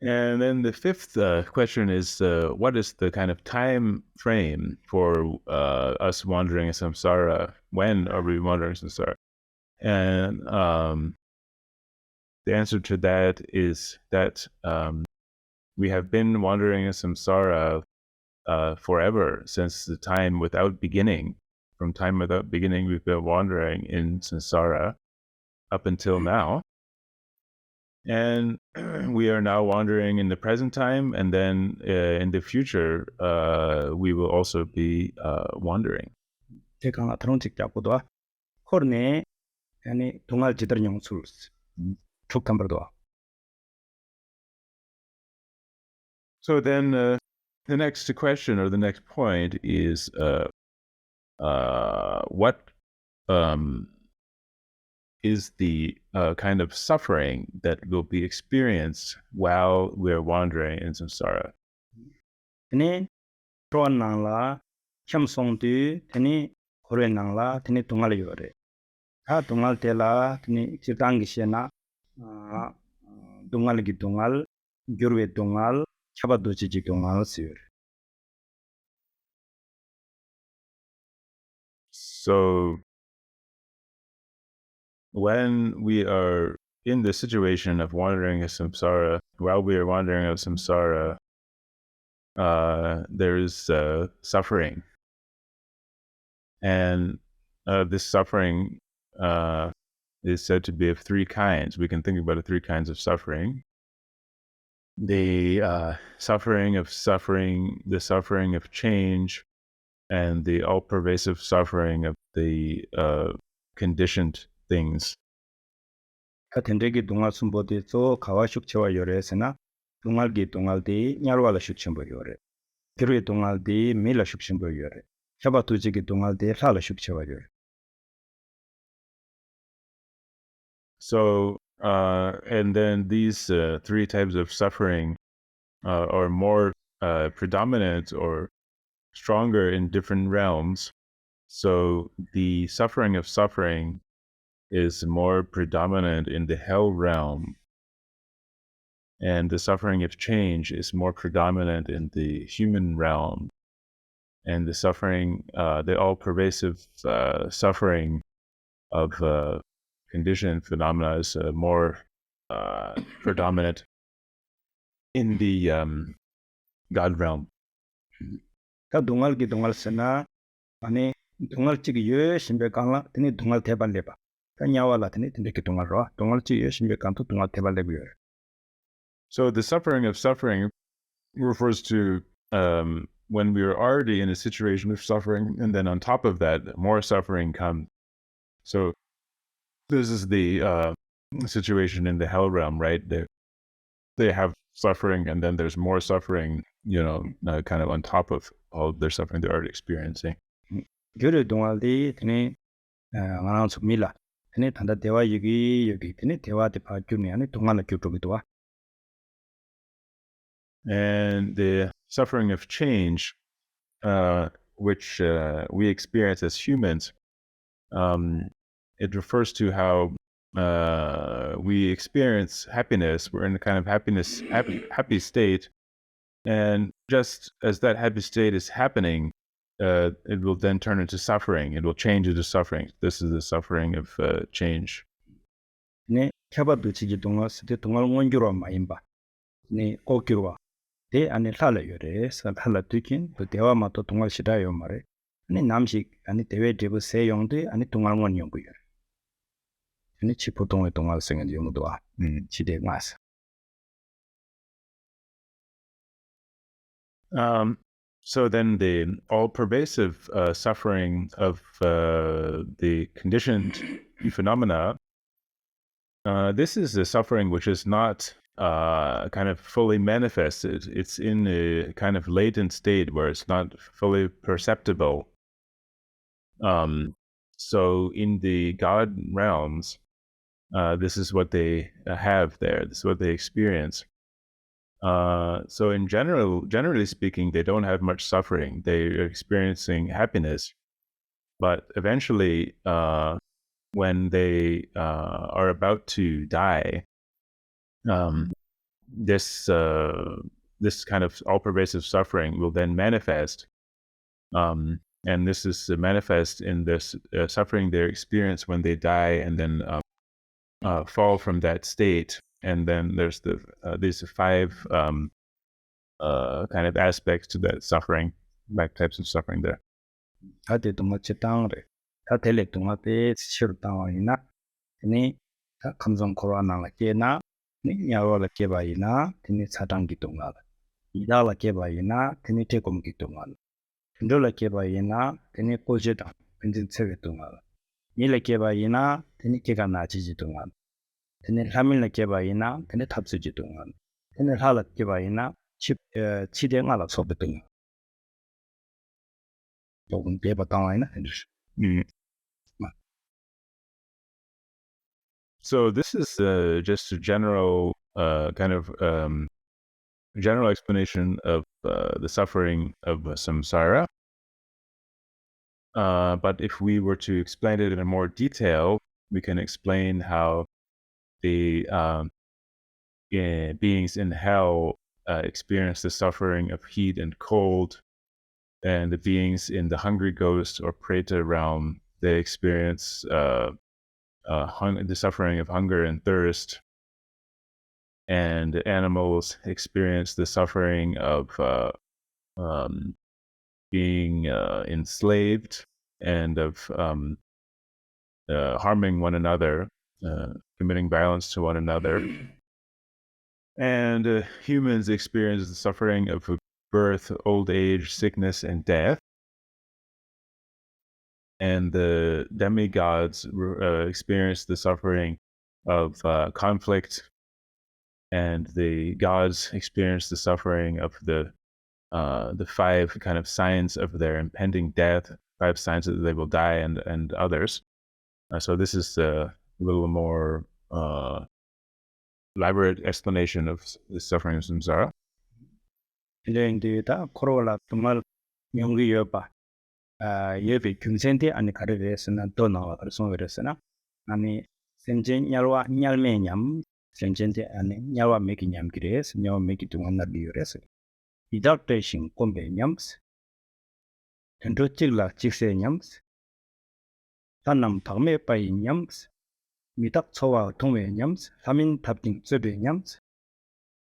And then the fifth question is, what is the kind of time frame for us wandering in samsara? When are we wandering in samsara? And the answer to that is that we have been wandering in samsara forever, since the time without beginning. From time without beginning, we've been wandering in samsara up until now. And we are now wandering in the present time, and then in the future, we will also be wandering. 제가 드론직 잡고도 korne yani 동al 지들 영술 축탐버도. So then the next question, or the next point, is what is the kind of suffering that will be experienced while we're wandering in samsara? tene troan nangla chamsong du tene koren nangla tene tungal yore ha tungal tela tene chitang gishena tungal gi tungal gyurwe tungal chabadu chi tungal sir. So when we are in the situation of wandering in samsara, while we are wandering in samsara, there is suffering. And this suffering is said to be of three kinds. We can think about the three kinds of suffering. The suffering of change, and the all-pervasive suffering of the conditioned things. 하텐데기 동al 숨보디 소 가와 숙체와 요래스나 동al기 동al디 냐르와라 숙침보 요래 gyurwe 동al디 밀라 숙침보 요래 샤바투지기 동al디 살라 숙체와 요래. So, and then these three types of suffering are more predominant or stronger in different realms. So the suffering of suffering is more predominant in the hell realm, and the suffering of change is more predominant in the human realm, and the suffering, the all-pervasive suffering of conditioned phenomena is more predominant in the God realm. 다 동al기 동al스나 아니 동al찌기 요 심베 강라 드니 동al 대발레바 다 냐와라 드니 드니기 동al로 동al찌 요 심베 강도 동al 대발레고 요래. So the suffering of suffering refers to when we are already in a situation of suffering, and then on top of that, more suffering comes. So this is the situation in the hell realm, right? They have suffering, and then there's more suffering, kind of on top of all their suffering they're already experiencing. gyurwe 동al디 드니 ngana 밀라 드니 단다 대화 여기 드니 대화 대파 gyur니 아니 동al을 gyur기도 와. And the suffering of change, which we experience as humans, it refers to how we experience happiness. We're in a kind of happy state, and just as that happy state is happening, it will then turn into suffering. It will change into suffering. This is the suffering of change. 네 캬바두치기 동al 스테 동al 원규로 마임바 네 고규로 대 안에 살아 요래 살아 두킨 그 대화 마도 동al 시다요 말에 아니 남식 아니 대외 제부 세 용도 아니 동al 원 연구요. Ini chipotong itongal sengen yungdwa. Chide ngas. So then the all-pervasive suffering of the conditioned phenomena, this is a suffering which is not kind of fully manifested. It's in a kind of latent state where it's not fully perceptible. So in the God realms, this is what they have there. This is what they experience. So in generally speaking, they don't have much suffering. They're experiencing happiness, but eventually, when they are about to die, this kind of all-pervasive suffering will then manifest, and this is manifest in this suffering they experience when they die, and then fall from that state. And then there's these 5 kind of aspects to that suffering, 5 types of suffering there. Hati tunga chitangre. Tatele tunga te shirtang ina. Ini kamzong korwa na la kena. Ni nyawa la keba ina. Tini satang ki tunga la. Ida la keba ina. Tini tekom ki tunga la. Ndo la keba ina. Tini koje tang. Pinzin tsege tunga la. Ni la keba ina. Tini keka na chiji tunga la. Tini lamin la keba ina. Tini tapsu ji tunga la. Tini la keba ina. Chide nga la sobe tunga. So this is just a general kind of general explanation of the suffering of samsara. But if we were to explain it in more detail, we can explain how the beings in hell experience the suffering of heat and cold, and the beings in the hungry ghost or preta realm, they experience the suffering of hunger and thirst, and animals experience the suffering of being enslaved and of harming one another, committing violence to one another. And humans experience the suffering of birth, old age, sickness, and death. And the demigods experience the suffering of conflict, and the gods experience the suffering of the 5 kind of signs of their impending death, 5 signs that they will die, and others. So this is a little more elaborate explanation of the suffering of samsara. Indeed, Corolla Tumal Yungi Yoba. Yevi Kunsenti and Carresana Dona or Sonveresana. Ani Senjen Yalwa Nyalmenyam, Senjente and Yawa making yam grace, Yawa make it to one of the res. Without tasting conveniums, and to chilla chickseniums, Tanam Tame by yams, Mitak Soa Tomeniums, Hamin tapping Zebeniums,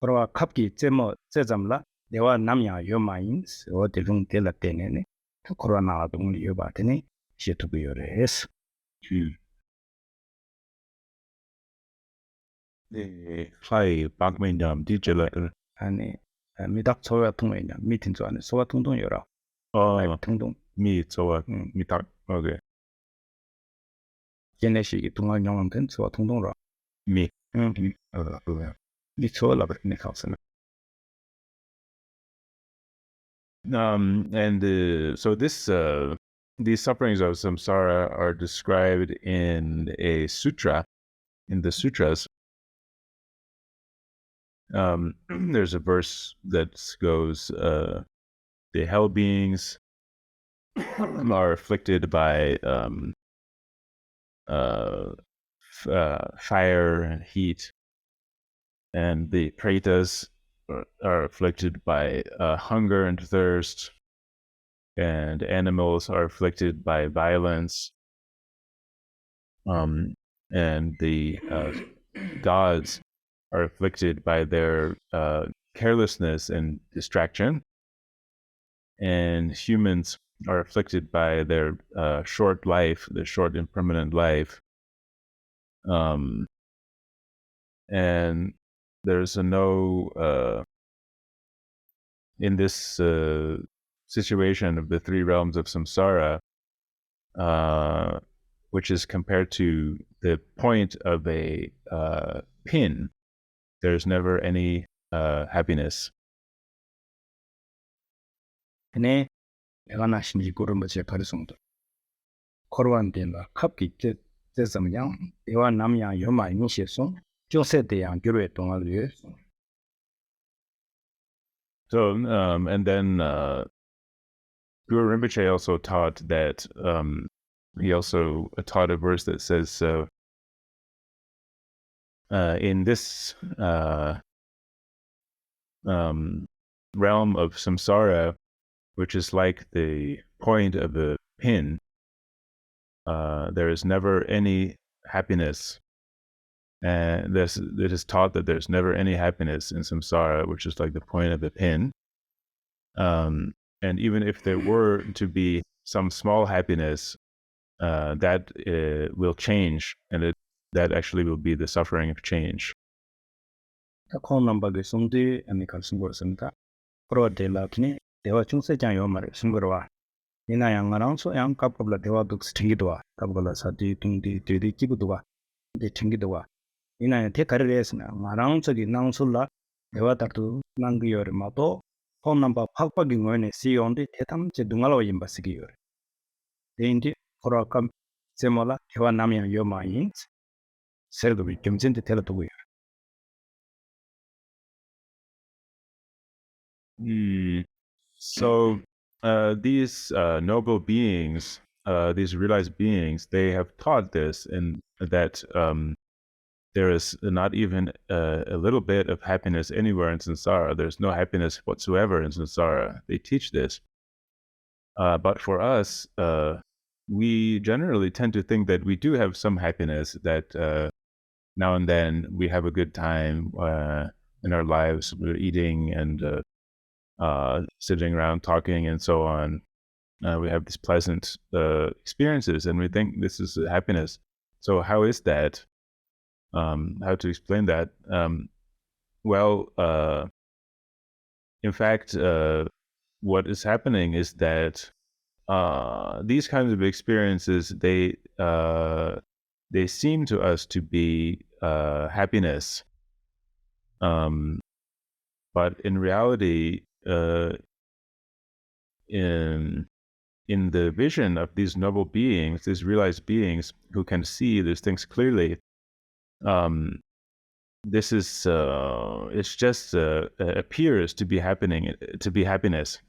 for a cupki Zemo Zezamla. They were Namya your minds, or the room de la tenene, to Corona only your batene, she to be your race. The fly bagmendam digital And Midak Soa Tumena, meetings on Soa Tundon Yora. Tundon. Me, so me talk. Okay. Geneshi Tunga Yongan, so Tundora. Me. It's all of it in the house. And so this these sufferings of samsara are described in a sutra, in the sutras. There's a verse that goes, the hell beings are afflicted by fire and heat, and the pretas are afflicted by hunger and thirst, and animals are afflicted by violence, and the gods are afflicted by their carelessness and distraction, and humans are afflicted by their short life, their short impermanent life, And there's no in this situation of the three realms of samsara, which is compared to the point of a pin. There's never any happiness. 네, 내가 나신지 구름버체 가르송도. 코로안데나 컵기 제점양 대화 남양 요마 인시송 조세대양 교회 동아리. So, and then Guru Rinpoche also taught that he also taught a verse that says, in this realm of samsara, which is like the point of a pin, there is never any happiness. And it is taught that there's never any happiness in samsara, which is like the point of a pin. And even if there were to be some small happiness, that will change, and that actually will be the suffering of change. 코로나바게 송디 아니 가르친 거였습니다. 프로데라키니 대화 중세장 요마를 신거와 이나양아랑 소양 갑갑라 대화 독스 튕기도와 갑갑라 사디 둥디 되디 기부도와 데 튕기도와 이나야 대가르레스나 마랑 저기 나운술라 대화 다투 난기요르 마도 폰 넘버 팍팍이 거네 시온디 대탐제 둥알로 임바시기요 데인디 코라감 제몰라 대화 남양 요마인 세르도비 겸진데 테라도고요. So these noble beings, these realized beings, they have taught this, and that there is not even a little bit of happiness anywhere in samsara. There's no happiness whatsoever in samsara. They teach this. But for us, we generally tend to think that we do have some happiness, that now and then we have a good time in our lives. We're eating and sitting around talking and so on. We have these pleasant experiences, and we think this is happiness. So how is that? How to explain that? Well, in fact, what is happening is that these kinds of experiences, they seem to us to be happiness, but in reality, in the vision of these noble beings, these realized beings who can see these things clearly, this is it's just appears to be happiness.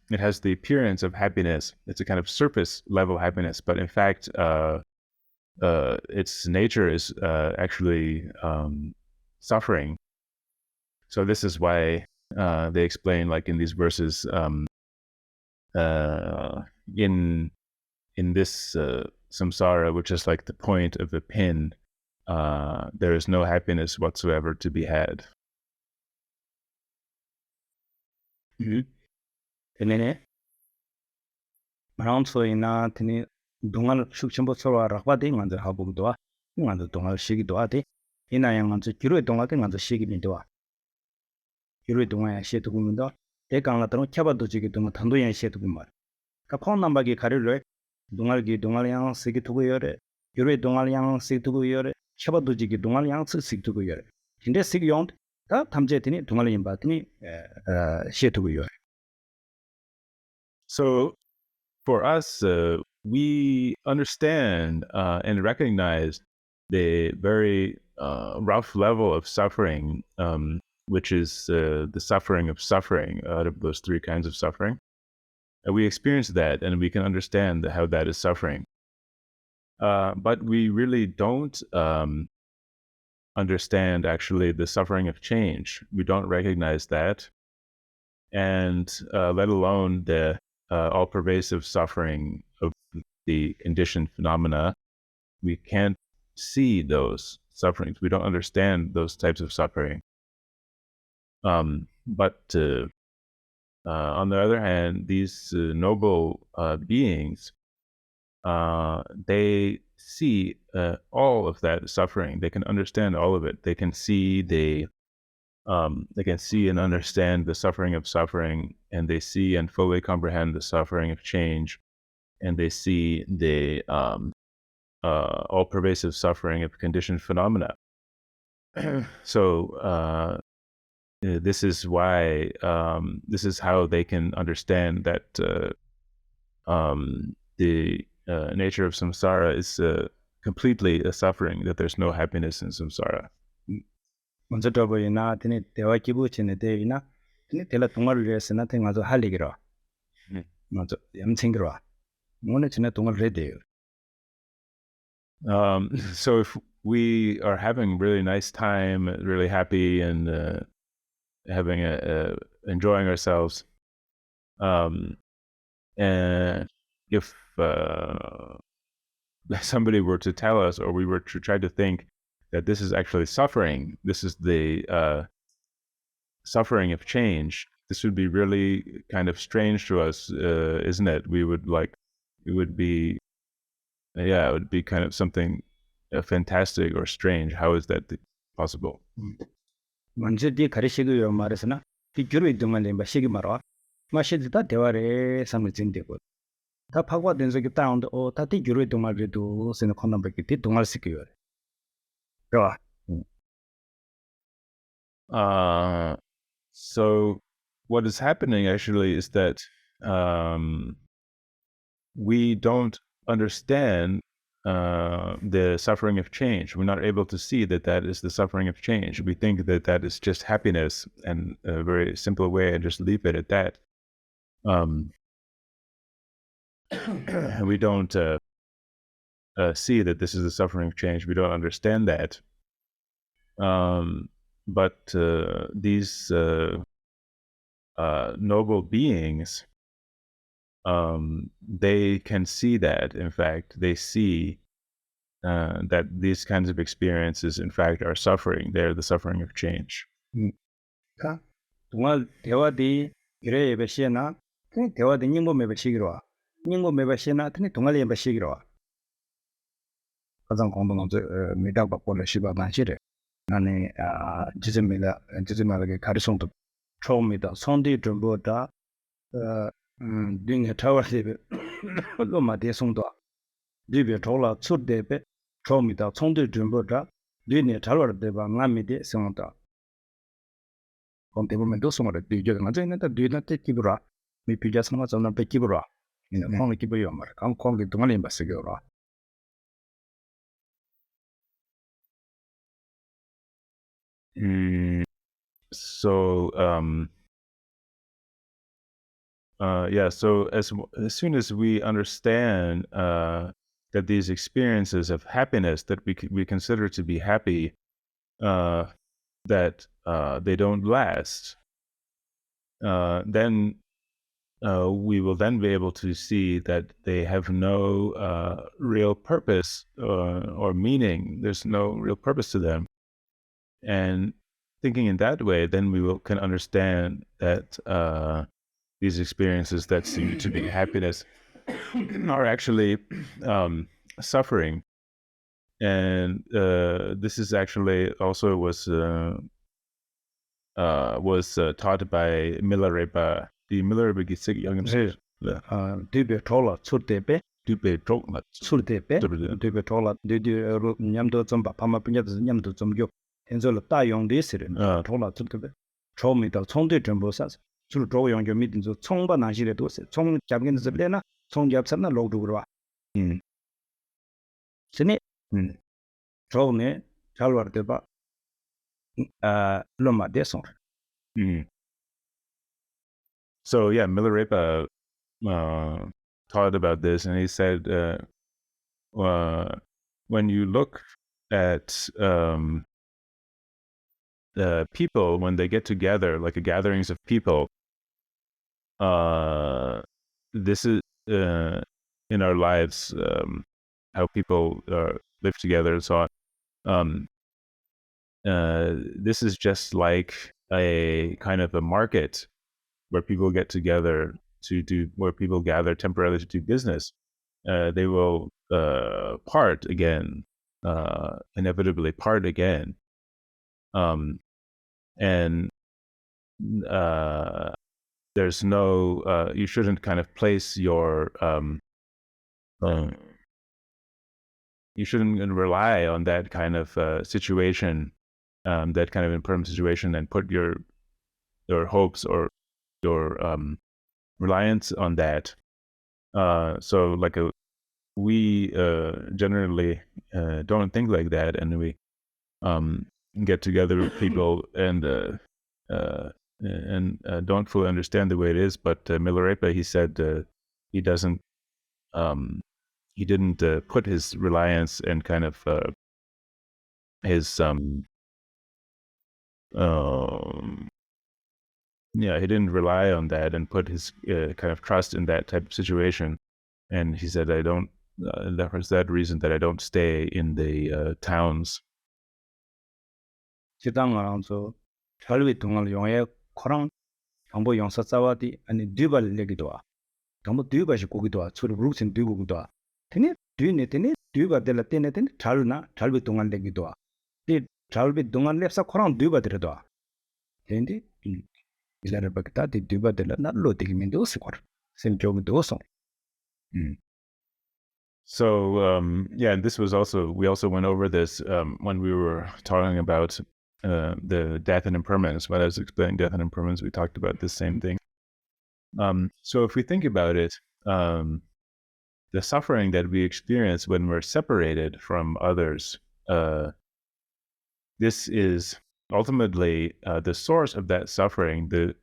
It has the appearance of happiness. It's a kind of surface level happiness, but in fact, its nature is actually suffering. So this is why they explain, like in these verses, in this samsara, which is like the point of a pin, there is no happiness whatsoever to be had. 네네. 마운트이나 드니 동안 숙침보서와 라바데 만들 하고도와 만들 동안 시기도 하데 이나양 만들 기로의 동안에 만들 시기민도와 기로의 동안에 시에도 보면도 대강라도 캬바도 지기 동안 단도양 시에도 보면 카폰 넘버기 가르를 동알양 시기 두고요래 기로의 동알양 시기 두고요래 캬바도 지기 동알양 시기 두고요래 근데 시기용 다 탐제더니 동알양 바더니 시에도고요. So for us, we understand and recognize the very rough level of suffering, which is the suffering of suffering, out of those three kinds of suffering. And we experience that, and we can understand how that is suffering. But we really don't understand actually the suffering of change. We don't recognize that, and let alone the all-pervasive suffering of the conditioned phenomena. We can't see those sufferings. We don't understand those types of suffering. But on the other hand, these noble beings, they see all of that suffering. They can understand all of it. They can see and understand the suffering of suffering, and they see and fully comprehend the suffering of change, and they see the all-pervasive suffering of conditioned phenomena. So this is why this is how they can understand that the nature of samsara is completely a suffering, that there's no happiness in samsara. 먼저 더보이나 드니 대화 기부치네 대이나 드니 대라 동아를 위해서 나한테 가서 할 얘기라. 먼저 염친기로. 오늘 전에 동아를 해야 돼요. So if we are having really nice time, really happy, and having enjoying ourselves, and if somebody were to tell us, or we were to try to think that this is actually suffering, this is the suffering of change, this would be really kind of strange to us, isn't it? It would be kind of something fantastic or strange. How is that possible? 먼저 네 가르치기로 말해서나 이 규로 이동을 내 시기 말아. 마시다 대화에 삼을 진대고. 다 파고된 적이 다운데 다티 규로 이동을 해도 세는 컨넘버기 뒤 동할 시기요. 그래. So what is happening actually is that we don't understand the suffering of change. We're not able to see that that is the suffering of change. We think that that is just happiness, and a very simple way, and just leave it at that. We don't see that this is the suffering of change. We don't understand that. But these noble beings, they can see that. In fact, they see that these kinds of experiences, in fact, are suffering. They're the suffering of change. 동아 대화디 이래 예배시나 그 대화디 닝모 매배시기로. 닝모 매배시나 드니 동아리 예배시기로. 가장 공부는 미당 받고는 시바 만시래. 나는 지즈밀라게 가르송도 처음이다. 손디 좀보다 딩에 타워시베 로마데 송도 리베 돌아 추데베 처음이다. 손디 좀보다 딩에 타워데바 나미데 송도 contemplation somare dijo na jena ta dina te kibura mi pija sama zona pe kibura ina kong kibu yo mar kan kong gi tunga limba sigura So so as soon as we understand that these experiences of happiness that we consider to be happy, that they don't last, then we will then be able to see that they have no real purpose or meaning. There's no real purpose to them. And thinking in that way, then we can understand that these experiences that seem to be happiness are actually suffering. And this is actually also was taught by Milarepa. The Milarepa Gisik Youngam 디베 돌아 추데베 Dupe Drogmat. 술데베 디베 돌아 디디 냠도 좀 파마 핀야도 냠도 좀요 현존의 다용데 시른 돌아 추데베 처음이다. 총대 전보사 술 조용요 미든저 총바 나시래도 총 잡긴 잡래나 총 잡잖아 로드로 스네 처음에 잘 와르데바 로마 데송 So yeah, Milarepa taught about this, and he said, when you look at people when they get together, like gatherings of people, this is in our lives, how people live together and so on. This is just like a kind of a market where people get together where people gather temporarily to do business. They will part again, inevitably part again, and there's no you shouldn't kind of place your you shouldn't rely on that kind of situation, that kind of impermanent situation, and put your hopes or your reliance on that. So like we generally don't think like that, and we get together with people and don't fully understand the way it is. But Milarepa, he said he doesn't he didn't put his reliance and kind of his he didn't rely on that and put his kind of trust in that type of situation. And he said, I don't, that was that reason that I don't stay in the towns. 지당하면서 철위 동을 용해 코랑 정보 용서 싸워디 아니 뒤발 내기도 와 정보 뒤발이 고기도 와 서로 루신 뒤고기도 와 테네 뒤네 테네 뒤바 될라 테네 테네 잘나 잘비 동안 내기도 와이 잘비 동안 랩사 코랑 뒤바 들어도 와 텐디 이라를 bakta di 뒤바 될라 날로 되기면 도스 거 심적도 도서 So yeah, and this was also, we also went over this when we were talking about the death and impermanence. When I was explaining death and impermanence, we talked about this same thing. So if we think about it, the suffering that we experience when we're separated from others, this is ultimately the source of that suffering. The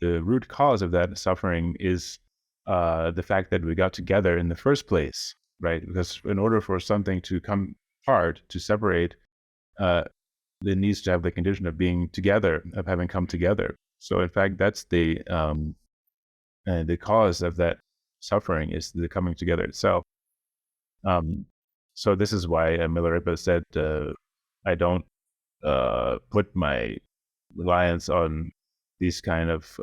root cause of that suffering is the fact that we got together in the first place, right? Because in order for something to come apart, to separate, it needs to have the condition of being together, of having come together. So in fact, that's the cause of that suffering is the coming together itself. So this is why Milarepa said, I don't put my reliance on these kind of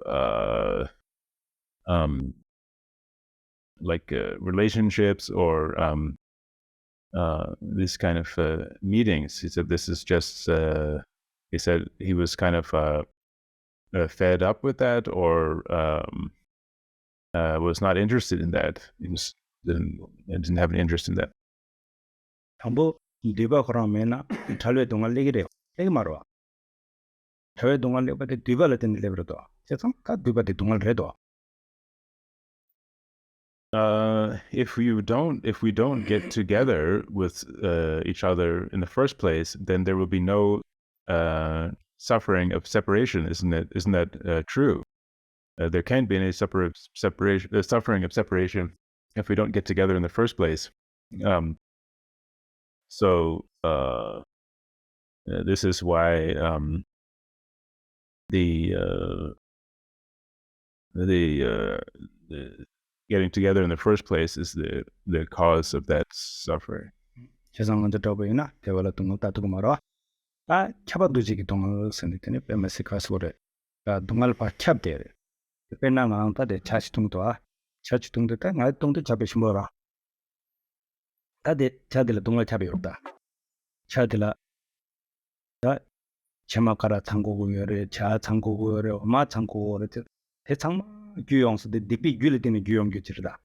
relationships or this kind of meetings. He said this is just, he said he was kind of fed up with that, or was not interested in that. He just didn't have an interest in that. 정보 뒤바 그러면은 철위 동을 내기래요 내기 말어 철위 동을 내버데 뒤발을 된 레버도 세상 다 뒤바데 동을 해도 if we don't get together with each other in the first place, then there will be no suffering of separation. Isn't that true? There can't be any suffering of separation if we don't get together in the first place. So this is why the getting together in the first place is the cause of that suffering. 세상 먼저 더보이나 대화를 동을 따두고 말어 아 캬바두지기 동을 선이더니 빼면서 가서래 아 동을 봐 캬대 빼나 나한테 차시통도 차시통도 나 동도 잡으시 뭐라 다들 자들 동을 잡이었다 차들라 다 제마카라 창고고열에 자 창고고열에 엄마 창고고열에 대창 규용수도 딕비 규리되는 규용 규칙이다.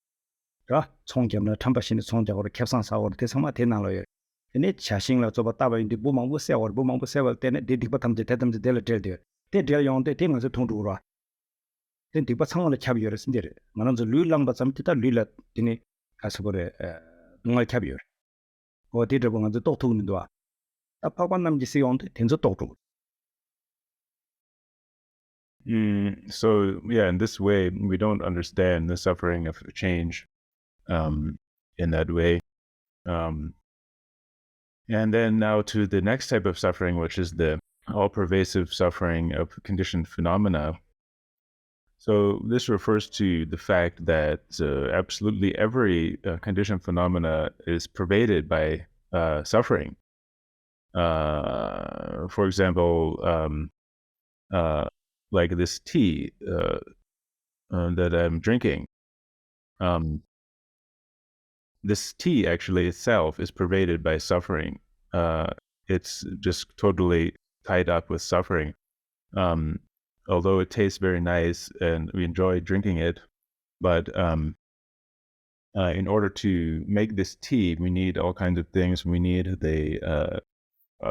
자, 총겸을 탐바신의 총적으로 캡상 사고를 대상마 대나로요. 근데 자신을 좁아 따바인데 부망부 세월 때는 디딕바 탐제 대담제 될 될. 대될 용대 대면서 통두라. 된 디바 상원을 잡이어를 쓴데. 만원저 류랑바 잠티다 류라 디니 가서버에 응알 잡이어. 어디를 보면 또 통는도 와. 아파관 남지 세운데 된저 또 So yeah, in this way, we don't understand the suffering of change in that way. And then now to the next type of suffering, which is the all-pervasive suffering of conditioned phenomena. So this refers to the fact that absolutely every conditioned phenomena is pervaded by suffering. For example, like this tea that I'm drinking. this tea actually itself is pervaded by suffering. It's just totally tied up with suffering. Although it tastes very nice and we enjoy drinking it, but in order to make this tea, we need all kinds of things. We need the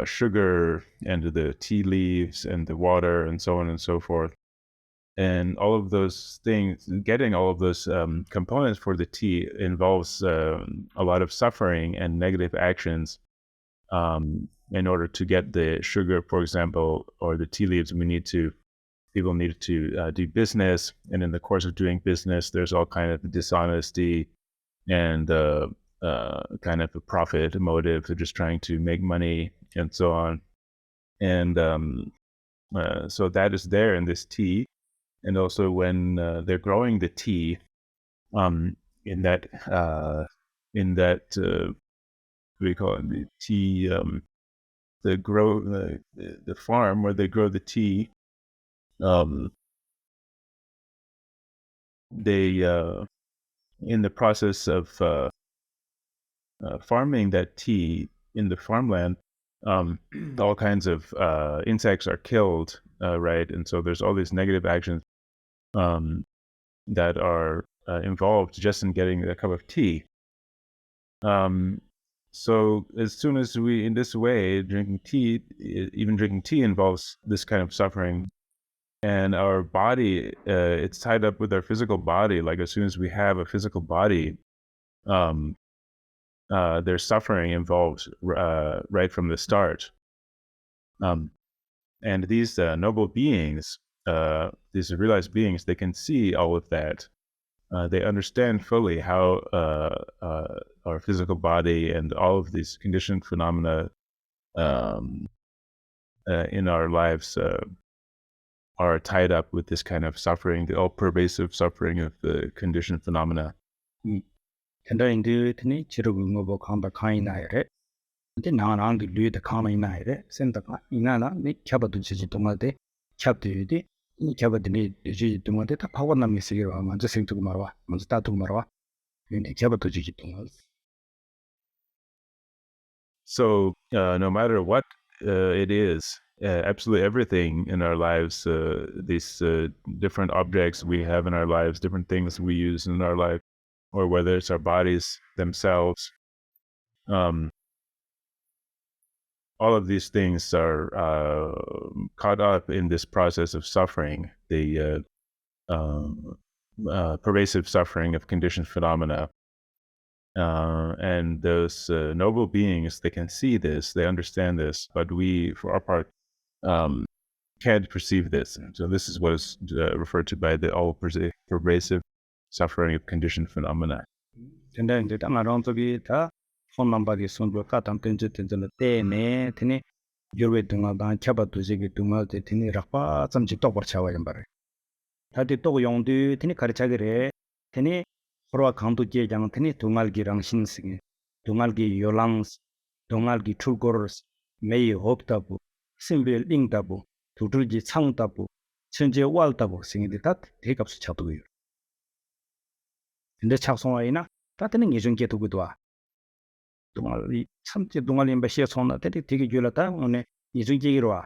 sugar and the tea leaves and the water and so on and so forth. And all of those things, getting all of those components for the tea involves a lot of suffering and negative actions. In order to get the sugar, for example, or the tea leaves, people need to do business. And in the course of doing business, there's all kind of dishonesty and kind of a profit motive. They're just trying to make money and so on. And so that is there in this tea. And also when they're growing the tea, in that what do we call it, the tea, the farm where they grow the tea, they in the process of farming that tea in the farmland, all kinds of insects are killed, right? And so there's all these negative actions that are involved just in getting a cup of tea. So as soon as we, in this way, drinking tea, even drinking tea involves this kind of suffering. And our body, it's tied up with our physical body. Like as soon as we have a physical body, um, there's suffering involved right from the start. And these noble beings, these realized beings, they can see all of that. They understand fully how our physical body and all of these conditioned phenomena um, in our lives are tied up with this kind of suffering, the all-pervasive suffering of the conditioned phenomena. 텐더인드 테니 지르고 뭐고 칸다 카이나이레 근데 나나한테 류의 카마이나이레 센터가 이나나 니 캬바도 지지 동아데 캬브드디 이 캬바드니 지지 동아데 다 파워남이 시기로 먼저 생투고 말와 먼저 따투고 말와 이 캬바도 지지 동아. So no matter what it is, absolutely everything in our lives, these different objects we have in our lives, different things we use in our life, or whether it's our bodies themselves, all of these things are caught up in this process of suffering, the pervasive suffering of conditioned phenomena. And those noble beings, they can see this, they understand this, but we, for our part, can't perceive this. So this is what is referred to by the all-pervasive suffering of conditioned phenomena. 텐더인드 땅아론속이 다 손남바디 손도 까담 던졌던들 때네 테니 요르베 동아다 캬바도 지기 동아데 테니 락바 잠지 똑버 차와야 말해 다디 또 용디 테니 가르차게레 테니 프로와 강도 제장 테니 동알기랑 신승이 동알기 요랑스 동알기 출고르스 메이 홉다부 심빌 링다부 두들지 창다부 천재 wal다부 생이데 다 대값수 차도요 근데 착송아이나 다때는 예전께 두고도와 동알이 참지 동알이 바시에 손나 때리 되게 줄었다 오늘 예전계기로 와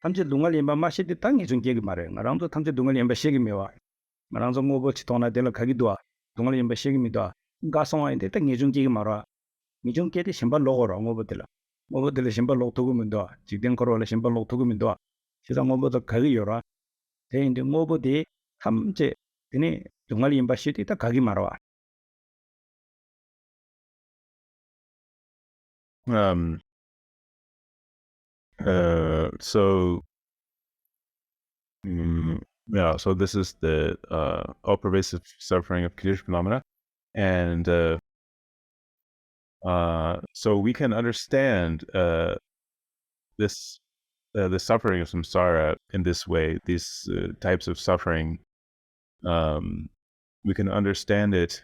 탐지 동알이 마시디 땅 예전계기 말해 나랑도 탐지 동알이 바시에 메와 나랑도 뭐 버치 돈나 될 가기도 와 동알이 바시에 미도 가송아인데 땅 예전계기 말아 예전계디 신발 로고로 뭐 버들 신발 로 두고면도 지된 거로 신발 로 두고면도 시장 뭐 버들 가기요라 대인데 뭐 버디 탐지 되니 동알이 바시디 딱 가기 말아 So yeah, so this is the all-pervasive suffering of conditioned phenomena, and so we can understand this the suffering of samsara in this way. These types of suffering, we can understand it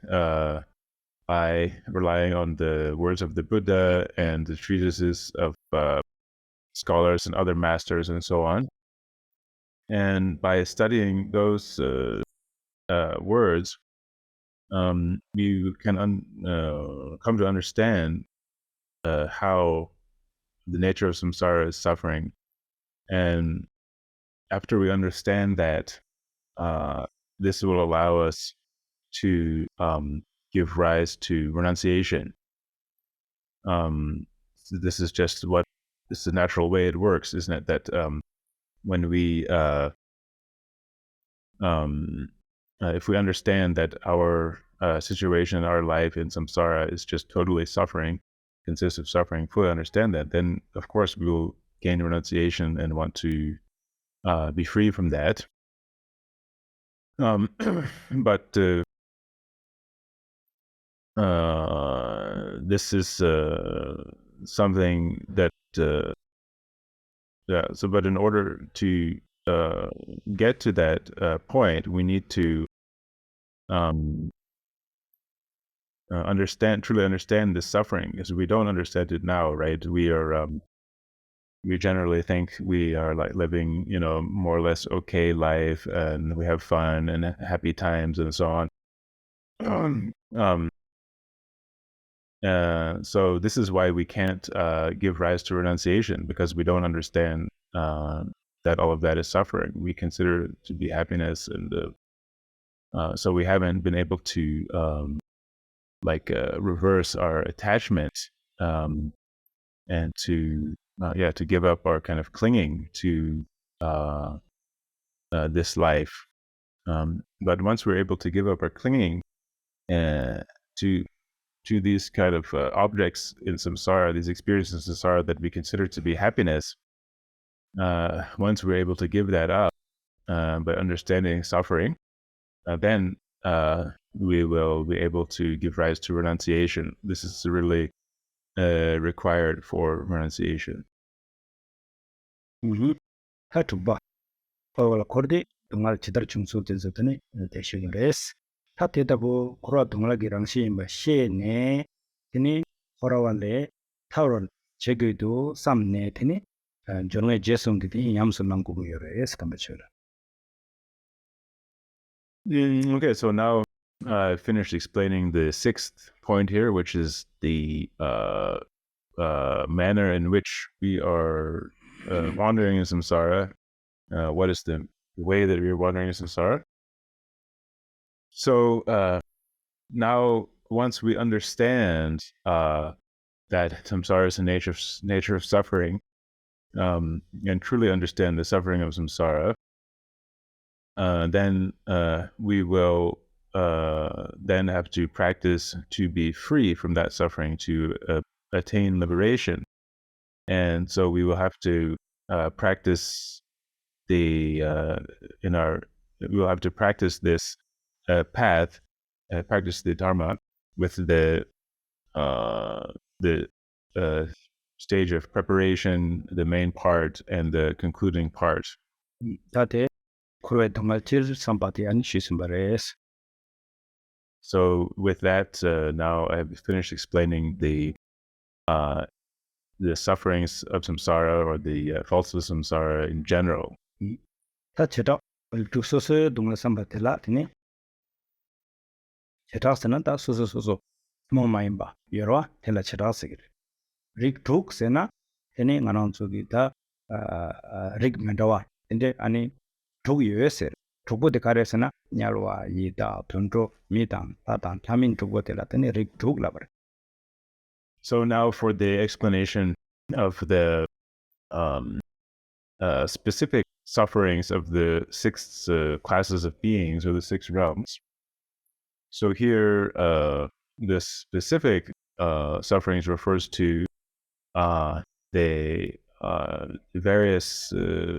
by relying on the words of the Buddha and the treatises of scholars and other masters and so on. And by studying those words, we can come to understand how the nature of samsara is suffering. And after we understand that, this will allow us to give rise to renunciation. So this is just this is the natural way it works, isn't it? That when we if we understand that our situation, our life in samsara is just totally suffering, consists of suffering, fully understand that, then of course we will gain renunciation and want to be free from that. But this is something that yeah. So, but in order to get to that point, we need to truly understand the suffering, because we don't understand it now, right? We generally think we are like living, more or less okay life, and we have fun and happy times and so on. So this is why we can't give rise to renunciation, because we don't understand that all of that is suffering. We consider it to be happiness, and so we haven't been able to reverse our attachment, and to give up our kind of clinging to this life. But once we're able to give up our clinging to these kind of objects in samsara, these experiences in samsara that we consider to be happiness, once we're able to give that up by understanding suffering, then we will be able to give rise to renunciation. This is really required for renunciation. 하투바 어월 코르디 동알 지달 중수 된서더니 대시그레스 타테다부 코라 동알기랑시 마셰네 드니 코라완레 타월 제게도 삼네 드니 저는 제송디디 얌슬랑고고요레스 감바처라. Okay, so now I finished explaining the sixth point here, which is the manner in which we are wandering in samsara. What is the way that we are wandering in samsara? So now, once we understand that samsara is the nature of suffering, and truly understand the suffering of samsara, then we will then have to practice to be free from that suffering, to attain liberation. And so we will have to practice we will have to practice this path, practice the dharma with the stage of preparation, the main part, and the concluding part. 타테 코르에 동알 질 삼바티 안 시스바레스. So with that, now I've finished explaining the sufferings of samsara, or the faults of samsara in general. 타체다 얼투소스 동알 삼바텔라 드니 체타스나다 소소소소 모마임바 여러와 텔라 체타스기르 릭툭 세나 에네 나란소기다 릭멘다와 근데 아니 툭이에세 툭보데 가레스나 냐로와 이다 톤토 미당 타단 타민 툭보텔라 드니 릭툭 라버. So now for the explanation of the specific sufferings of the six classes of beings, or the six realms. So here, the specific sufferings refers to the various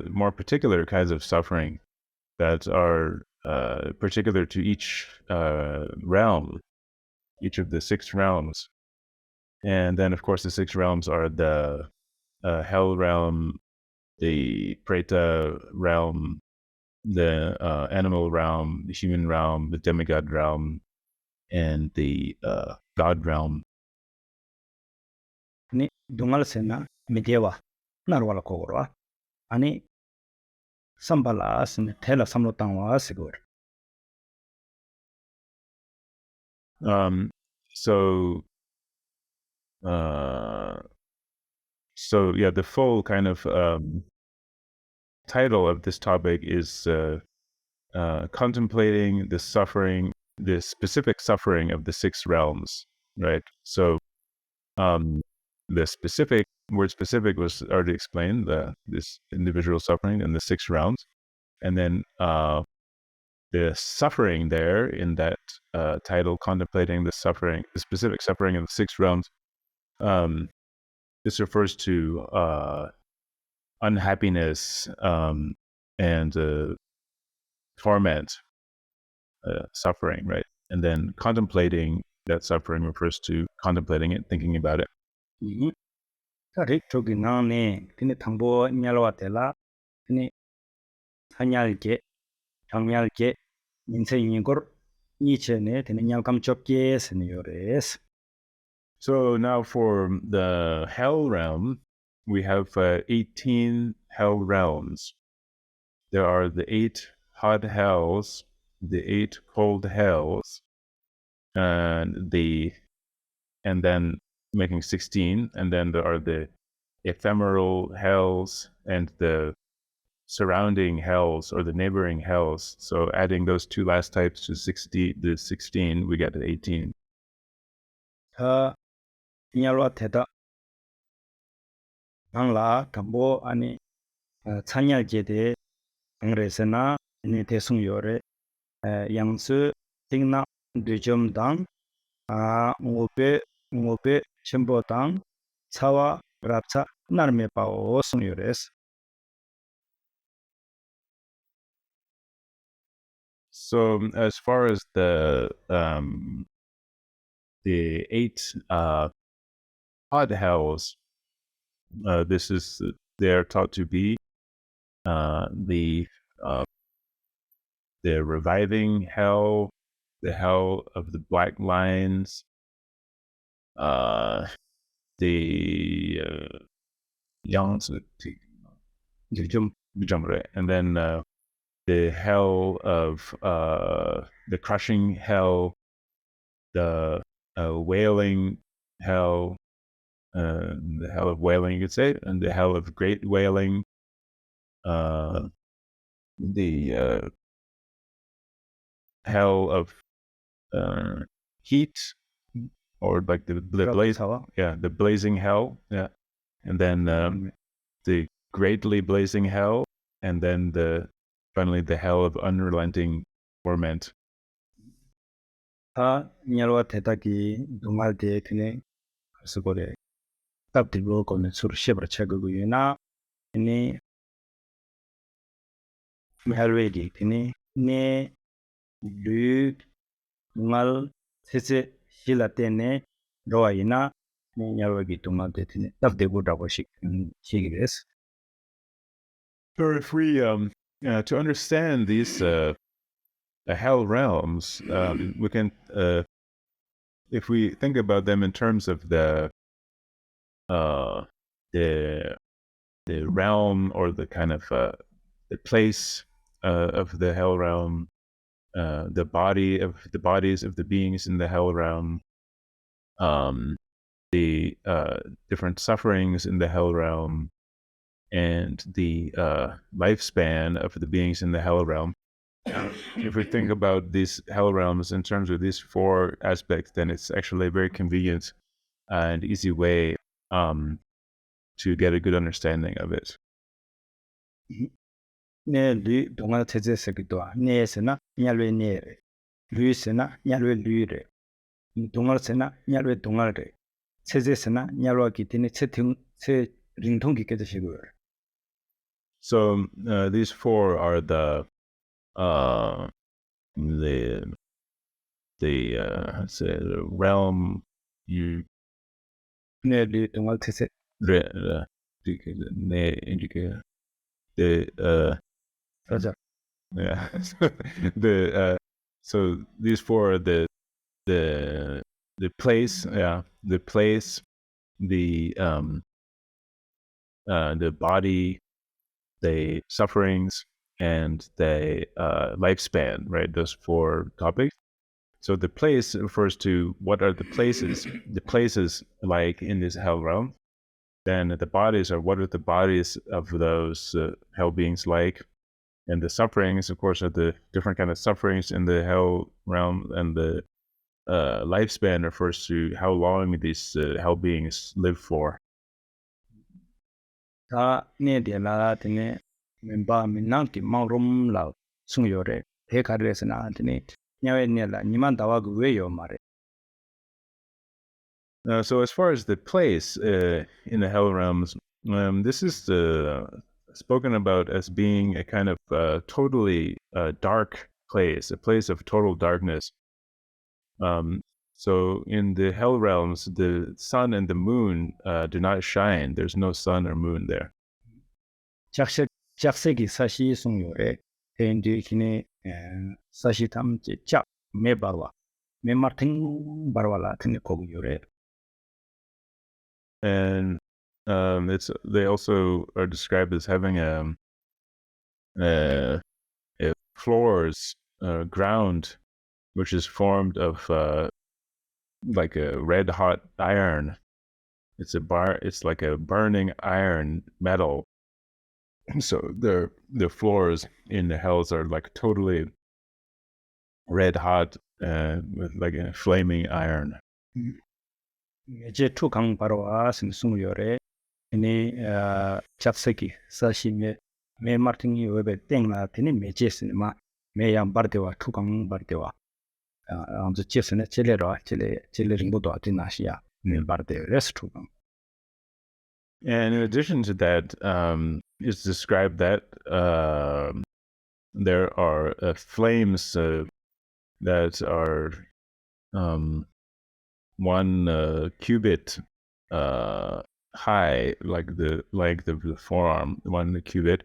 more particular kinds of suffering that are particular to each realm, each of the six realms. And then, of course, the six realms are the hell realm, the preta realm, the animal realm, the human realm, the demigod realm, and the god realm. 니 동알세나 미디와 나르와라 코고라 아니 삼발라스네 텔라 삼로땅와 시고르. So yeah, the full kind of title of this topic is contemplating the suffering, the specific suffering of the six realms, right? So the specific word specific was already explained, this individual suffering in the six realms, and then the suffering there in that title, contemplating the suffering, the specific suffering of the six realms. This refers to unhappiness and torment, suffering, right? And then contemplating that suffering refers to contemplating it, thinking about it. Tarik chogi nangni tini thangbo nyalwa tela tini thanyalge changyalge inse yingor nichene tini nyalkam chokye senores. So now for the hell realm, we have 18 hell realms. There are the 8 hot hells, the 8 cold hells, and then making 16, and then there are the ephemeral hells and the surrounding hells or the neighboring hells. So adding those two last types to 16, we get to 18. nyalwa teta nangla thangbo ani chanyalge de angresena ni tesung yore yangsu tingna dujom dang ngobe chimbo dang chawa rapcha narme pao sung yores. So as far as the 8 odd hells, they're taught to be the reviving hell, the hell of the black lions, the and then the hell of the crushing hell, the wailing hell, the hell of wailing, you could say, and the hell of great wailing, the hell of heat, or like the blazing hell, yeah, and then the greatly blazing hell, and then finally the hell of unrelenting torment. nyalwa teta ki dungal de tine sugore tapti go kone sur shebra chagu yuna ni nyalwe di tine ne lu dungal sese shila tene roa yina ni nyalwa ki dungal de tine tapti go dago shigires. So if we to understand these hell realms, we can if we think about them in terms of the realm, or the kind of the place of the hell realm, the bodies of the beings in the hell realm, the different sufferings in the hell realm, and the lifespan of the beings in the hell realm. If we think about these hell realms in terms of these 4 aspects, then it's actually a very convenient and easy way to get a good understanding of it. Ne lu dungal teze sekidwa ne sena nyalwe ne re lu sena nyalwe lu re dungal sena nyalwe dungal re teze sena nyalwa ki tine tse ringtong ki kete shigur. So these 4 are the realm you ne lu dungal teze Raja. Yeah. So these 4 are the place, the place, the body, the sufferings, and the lifespan, right? Those 4 topics. So the place refers to what are the places like in this hell realm. Then the bodies are what are the bodies of those hell beings like. And the sufferings, of course, are the different kind of sufferings in the hell realm. And the lifespan refers to how long these hell beings live for. 다 네디라 드네 멤바 민난기 마룸라 숭요레 대가르에서나 드네 냐웨니라 니만 다와그 왜요 말에. So as far as the place in the hell realms, this is spoken about as being a kind of totally dark place, a place of total darkness. So in the hell realms, the sun and the moon do not shine. There's no sun or moon there. 작색이 사시 숭요레 대인디 기네 사시 탐지 짝 메바와 메마팅 바라와라 드네 거기 요레. And they also are described as having a floors ground which is formed of like a red hot iron. It's like a burning iron metal. So the floors in the hells are like totally red hot with like a flaming iron. 이제 투강 바라와 숭요레 니 작색이 사시 메 마팅이 웹에 땡나 드네 메제스마 메양 바르데와 투강 바르데와 아무저 제스네 젤레라 젤레 링보도 아티나시아 메 바르데 레스투강. And in addition to that, it's described that there are flames that are 1 cubit high, like the length of the forearm, 1 cubit.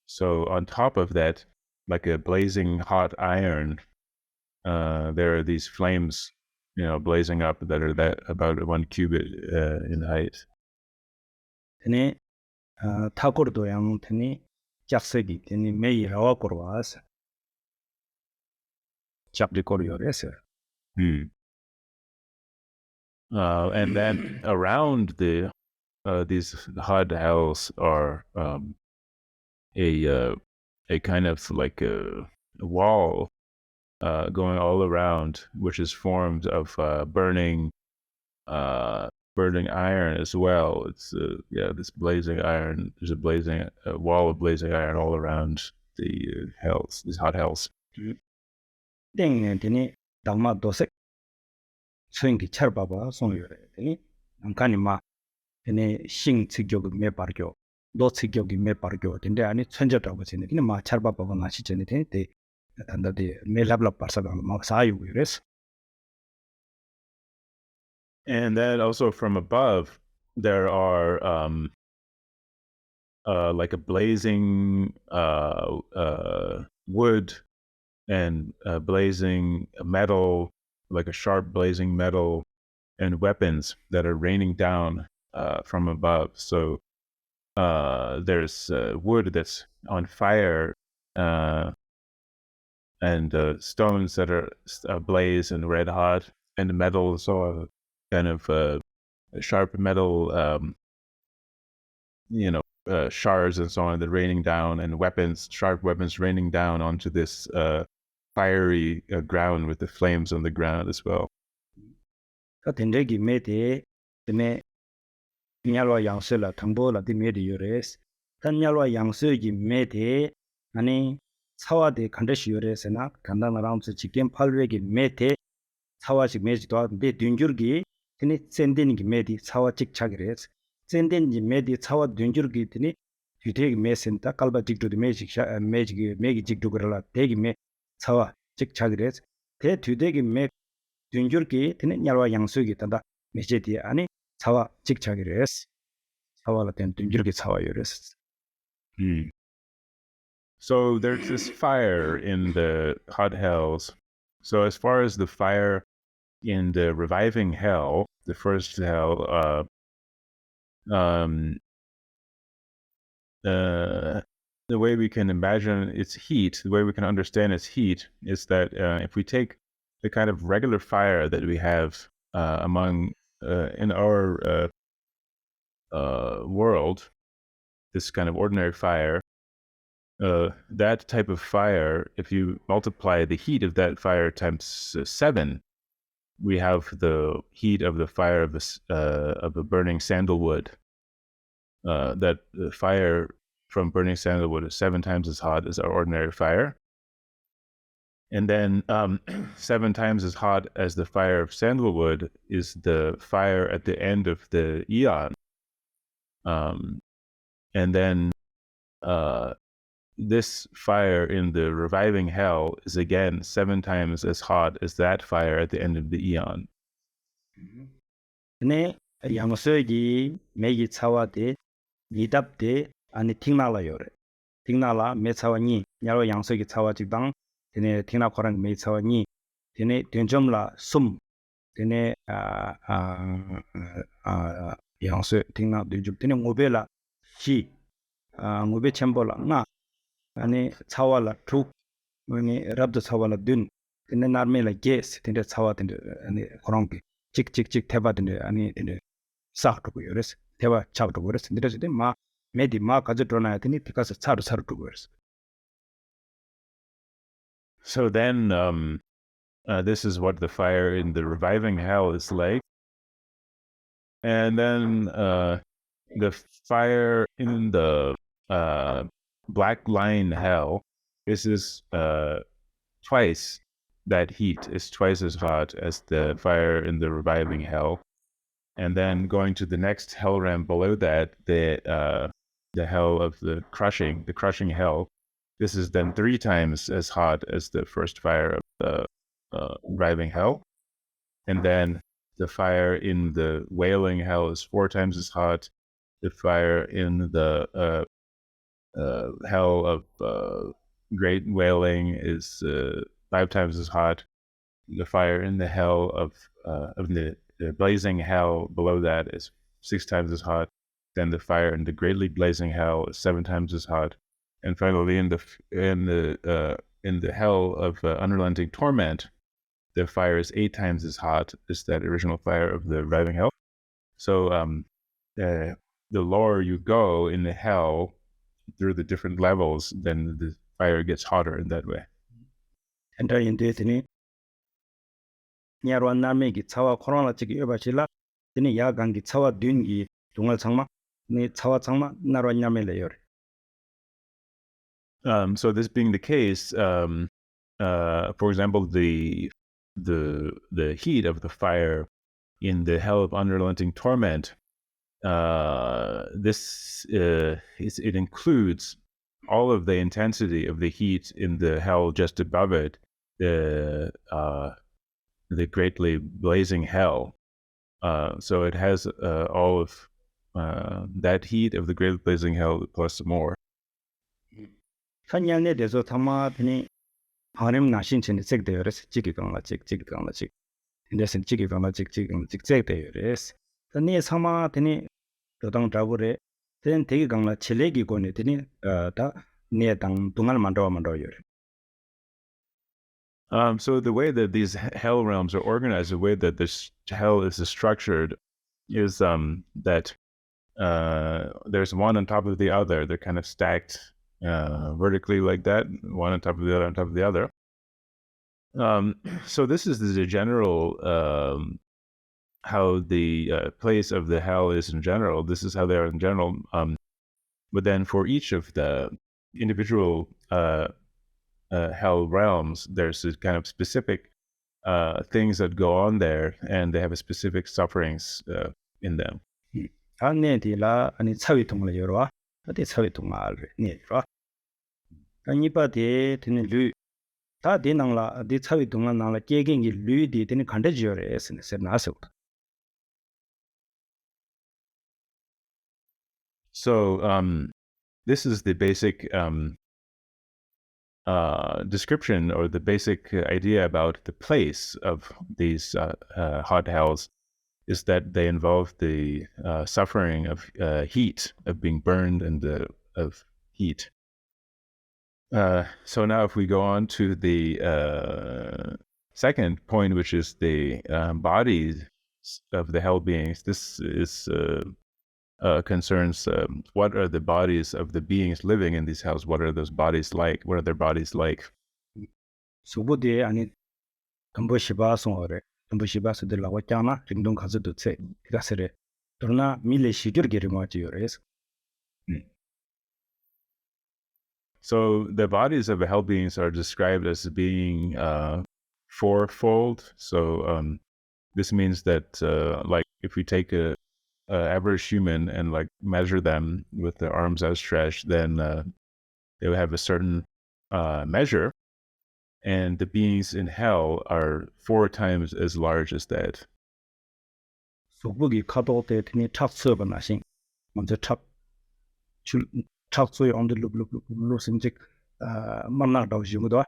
So on top of that, like a blazing hot iron, there are these flames, blazing up that are about 1 cubit in height. 드네 타고르도 양 드네 작색이 드네 메이 라와코르와스 잡리코르요레스. And then around these hot hells are a kind of like a wall going all around, which is formed of burning iron as well. It's this blazing iron. There's a wall of blazing iron all around the hells, these hot hells. 땡네 드네 담마 도색 소인기 차르바바 송요레 드네 남카니마 드네 싱 츠교그 메바르교 노 츠교기 메바르교 근데 아니 천저다고 지네 근데 마 차르바바가 나시 전에 되네 단다데 메랍라 파사가 막 사유레스. And then also from above, there are like a blazing wood and blazing metal, like a sharp blazing metal, and weapons that are raining down from above. So there's wood that's on fire and stones that are ablaze and red hot, and metal, so kind of sharp metal, shards and so on that are raining down, and sharp weapons raining down onto this fiery ground with the flames on the ground as well. 덴데기 메데 드네 냐로와 양세라 당보라 디메디 요레스 단냐로와 양세기 메데 아니 사와데 간데시 요레스나 간다나라운스 지겐 팔웨기 메데 사와식 메지도 데 듄줄기 드네 센데니기 메디 사와 직착이레스 센데니 메디 사와 듄줄기 드네 뒤테기 메센타 칼바 직도디 메직샤 메지기 메기 직도그라 대기 메 사와 직착이레스 대 뒤데기 메 듄줄기 드네 냐로와 양세기 단다 메제디 아니 사와 직착이레스 사와라 된 듄줄기 사와 요레스. So there's this fire in the hot hells. So as far as the fire in the reviving hell, the first hell, the way we can imagine its heat, the way we can understand its heat, is that if we take the kind of regular fire that we have in our world, this kind of ordinary fire, that type of fire, if you multiply the heat of that fire times 7, we have the heat of the fire of a burning sandalwood. That the fire from burning sandalwood is 7 times as hot as our ordinary fire. And then 7 times as hot as the fire of sandalwood is the fire at the end of the eon. And then this fire in the reviving hell is again 7 times as hot as that fire at the end of the eon. 네 양서기 매기 차와데 니답데 아니 팅나라요레 팅나라 메차와니 냐로 양서기 차와직당 데네 팅나 코랑 메차와니 데네 된점라 숨 데네 양서 팅나 되줍 데네 모벨라 시 모베 쳔볼라 나 아니 차와라 툭 아니 랍드 차와라 든 데네 나르메라 게스 데네 차와 데네 아니 코랑게 찍찍찍 태바든데 아니 사르고 요레스 태바 차도 버스 데르데 마 메디 마 가져드러나야 되니 티카서 차르고 버스. So then this is what the fire in the reviving hell is like. And then the fire in the black line hell, this is twice that heat is twice as hot as the fire in the reviving hell. And then going to the next hell realm below that, the hell of the crushing hell, this is then 3 times as hot as the first fire of the reviving hell. And then the fire in the wailing hell is 4 times as hot. The fire in the hell of great wailing is 5 times as hot. The fire in the hell of the blazing hell below that is 6 times as hot. Then the fire in the greatly blazing hell is 7 times as hot. And finally, in the hell of unrelenting torment, the fire is 8 times as hot as that original fire of the reviving hell. So the lower you go in the hell through the different levels, then the fire gets hotter in that way. And in this, 냐로 나메기 차와 코로나 찍이 여바실라 드니 야간기 차와 듄기 동al 창마 니 차와 창마 나로 냐멜레요. So this being the case, for example, the heat of the fire in the hell of unrelenting torment, it includes all of the intensity of the heat in the hell just above it, the greatly blazing hell. So it has all of that heat of the greatly blazing hell plus some more. 산양내 대해서 타마드니 하림 나신천이 책되어서 지기강라 책 인데선 지기강라 책 책되어서 니 사마드니 도당 잡으래 된 대기강라 칠레기 고네 드니 다 네당 동al 만들어요. So the way that these hell realms are organized, the way that this hell is structured, is that there's one on top of the other. They're kind of stacked vertically like that, one on top of the other on top of the other. So this is the general how the place of the hell is in general. This is how they are in general. But then for each of the individual hell realms, there's a kind of specific things that go on there, and they have a specific sufferings in them. 안내디라 아니 차위 동을 열어와 어디 차위 동을 내려 아니바데 되는 류다 되는라 디 차위 동을 나라 깨갱이 류디 되는 간대지어래 에스네 나서. So this is the basic description or the basic idea about the place of these hot hells, is that they involve the suffering of heat, of being burned and of heat. So now if we go on to the second point, which is the bodies of the hell beings, this is concerns what are the bodies of the beings living in these hells? What are those bodies like? What are their bodies like? 수부디에 아니 덤보시바송어래 덤보시바스들 나왔잖아 링동 가서도 세 그다스레 그러나 밀레 시디르게리 마지요레스 So the bodies of the hell beings are described as being fourfold. So this means that like if we take a average human and like measure them with their arms outstretched, then they will have a certain measure, and the beings in hell are 4 times as large as that. 수부기 카도테 테니 탑서바나신 먼저 탑소에 온들 루루루루루심직 만나다고 지금도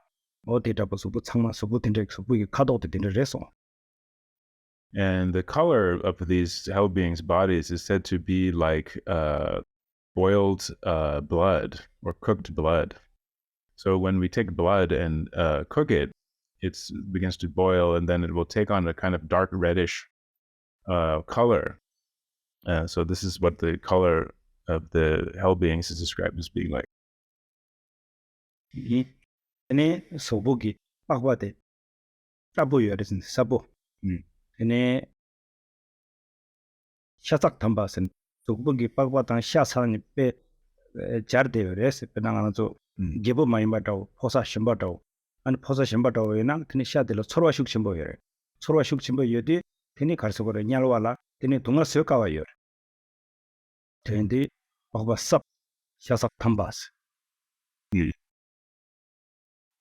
어디다고 수부 창마 수부 텐데 수부기 카도테 텐데 레소 And the color of these hell beings' bodies is said to be like boiled blood or cooked blood. So when we take blood and cook it, it begins to boil, and then it will take on a kind of dark reddish color. So this is what the color of the hell beings is described as being like. 이 에네 수부기 빠바데 따보여레신 사보 에네 샤삭 담바선 수부기 빠바당 샤사니 빼 자르데요레스 페나가나조 기부 마이마다오 포사 심바다오 아니 포사 심바다오에나 테니 샤들로 서로와 숙심보여레 서로와 숙심보 여디 테니 갈서거래 냐로와라 테니 동아 서까와요 테니 빠바 삽 샤삭 담바스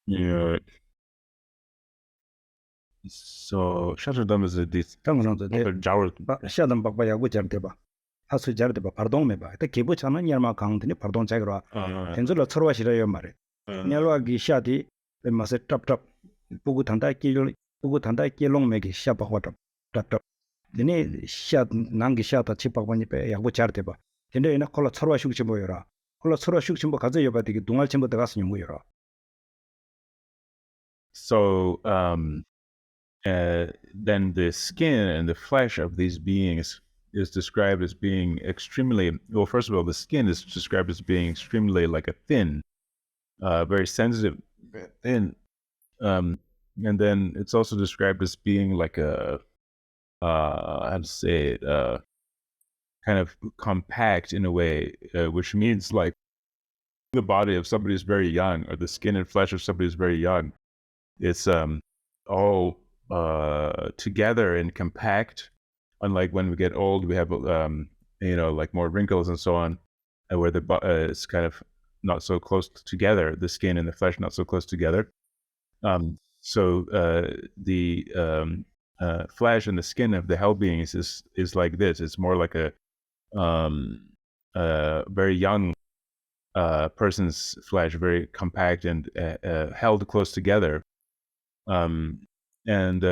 Yeah. So Shatterdom is a 당근도 네 Jawar. 샤담 박바야고 자르데바 하수 자르데바 파르동메바 때 기부 차는 냐마 강드니 파르동 자그라 텐줄로 서로와 싫어요 말에 냐로와기 샤디 마세 탑탑 부구 단다 끼롱 메기 샤바화탑 탑탑 데네 샤 난기 샤다 치박바니 빼 야고 자르데바 근데 이나 콜라 서로와 숙지 모여라 콜라 서로와 숙지 뭐 가져 여바 되게 동알 첨부 들어가서 모여라 So then the skin and the flesh of these beings is described as being extremely, well, first of all, the skin is described as being extremely like a thin, very sensitive, thin. And then it's also described as being like a, how to say it, kind of compact in a way, which means like the body of somebody who's very young, or the skin and flesh of somebody who's very young. It's all together and compact. Unlike when we get old, we have like more wrinkles and so on, where the it's kind of not so close together. The skin and the flesh not so close together. So the flesh and the skin of the hell beings is like this. It's more like a very young person's flesh, very compact and held close together. And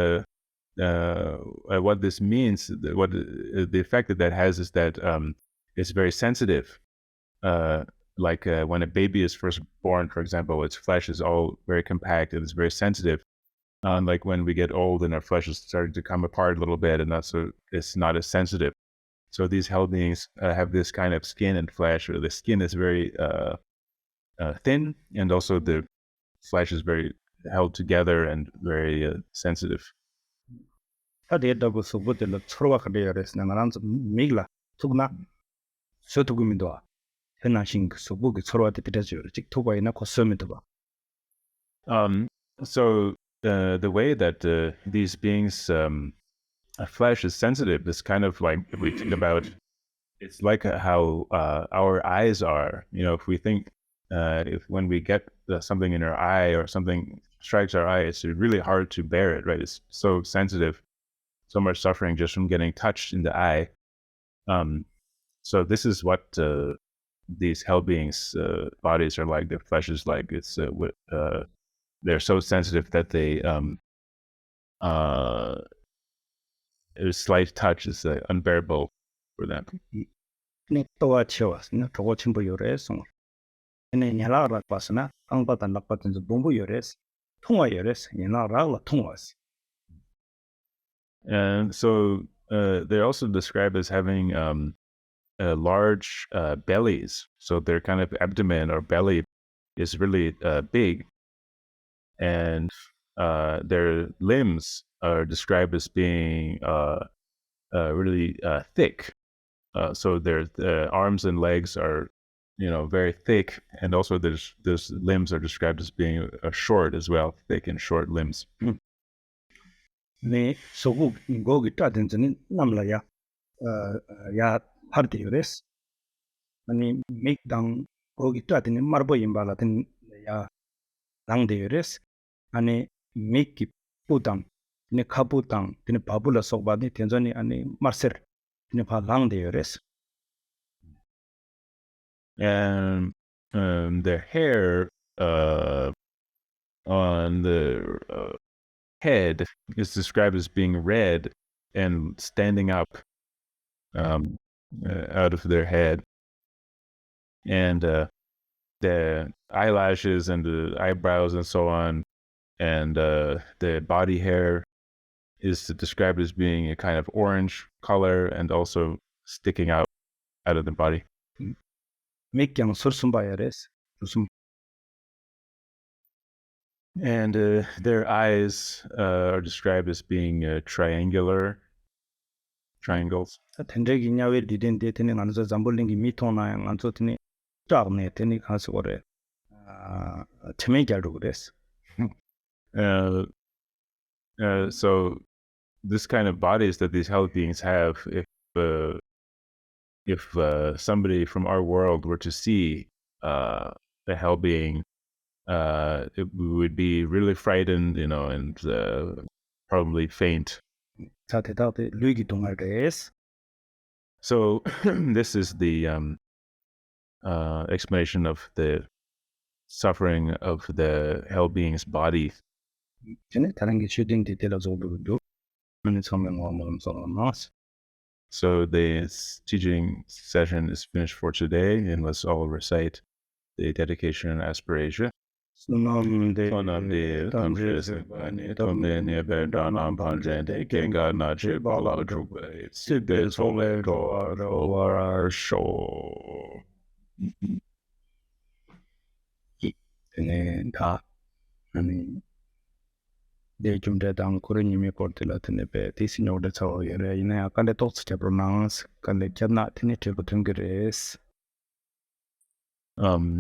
what this means, what the effect that has is that it's very sensitive. Like when a baby is first born, for example, its flesh is all very compact and it's very sensitive. Like when we get old and our flesh is starting to come apart a little bit, and it's not as sensitive. So these hell beings have this kind of skin and flesh, or the skin is very thin, and also the flesh is very held together and very sensitive. 하데다고 수부들 서로와 그래야레스 나나란 미글라 투그나 서투구민도와 현나신 수부기 서로와 데데죠 직 토바이나 코스미도바 So the way that these beings flesh is sensitive is kind of like, if we think about, it's like how our eyes are. If we think if when we get something in our eye or something strikes our eye, it's really hard to bear it, right? It's so sensitive, so much suffering just from getting touched in the eye. So this is what these hell beings' bodies are like. Their flesh is like. It's they're so sensitive that they a slight touch is unbearable for them. 네 또와 치와스 네 저거 친구 요래서 ene nyala rak pasana angpatan lakpatan zo bombu yores thongwa yores nyala rak thongwas. And so they're also described as having large bellies. So their kind of abdomen or belly is really big, and their limbs are described as being really thick. So their arms and legs are, very thick, and also those limbs are described as being short as well, thick and short limbs. 네 소국 고기 따든지는 남라야 야 하르데 요레스 아니 맥당 고기 따든지 마르보 임발라든 야 당데 요레스 아니 맥기 부당 네 카부당 네 바불라 속바니 텐전이 아니 마르세 네 발랑데 요레스. And their hair on the head is described as being red and standing up out of their head, and the eyelashes and the eyebrows and so on, and the body hair is described as being a kind of orange color and also sticking out of the body. 맥경 설숨바 요레스 무슨. And their eyes are described as being triangles. 텐데기 냐웨 리덴데 테는 안서 잠볼링기 미토나 안서 테니 쫙네 테니 가서 그래 체메기알도 그랬어. So this kind of bodies that these hell beings have, if somebody from our world were to see a hell being, it would be really frightened, and probably faint. 자 대답에 루이기 동아레스. So this is the explanation of the suffering of the hell being's body. 전에 다른 게 슈팅 디테일을 오버도 눈이 처음에 나왔어. So this teaching session is finished for today, and let's all recite the dedication and aspiration. Sonamde tamjese bani tomne nebe danam panjende genga nache bala drupla sibe sole do war show. 다 아니 대중대 당 코르님이 portela트네베 디시노데 차오예레 이네 아칸데 토스체 pronounce kan데 챵나 티니테 붙은 그레스.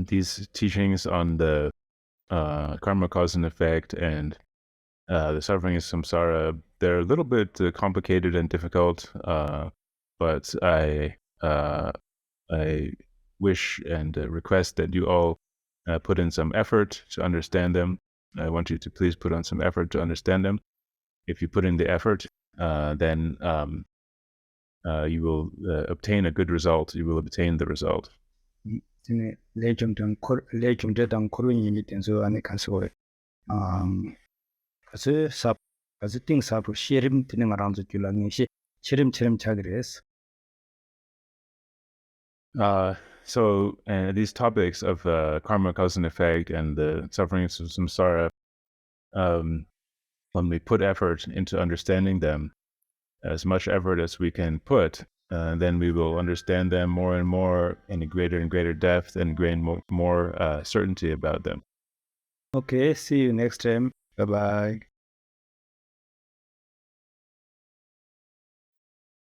These teachings on the karma, cause and effect, and the suffering of samsara, they're a little bit complicated and difficult, but I wish and request that you all put in some effort to understand them. I want you to please put on some effort to understand them. If you put in the effort, then you will obtain a good result. You will obtain the result. 레좀당 코르님이 된서 안에 가서 가서 삽 가서 띵삽으로 시름 되는 거랑서 줄라니 시 시름 차그레스. So these topics of karma, cause and effect, and the sufferings of samsara, when we put effort into understanding them, as much effort as we can put, then we will understand them more and more in a greater and greater depth and gain more certainty about them. Okay, see you next time. Bye-bye.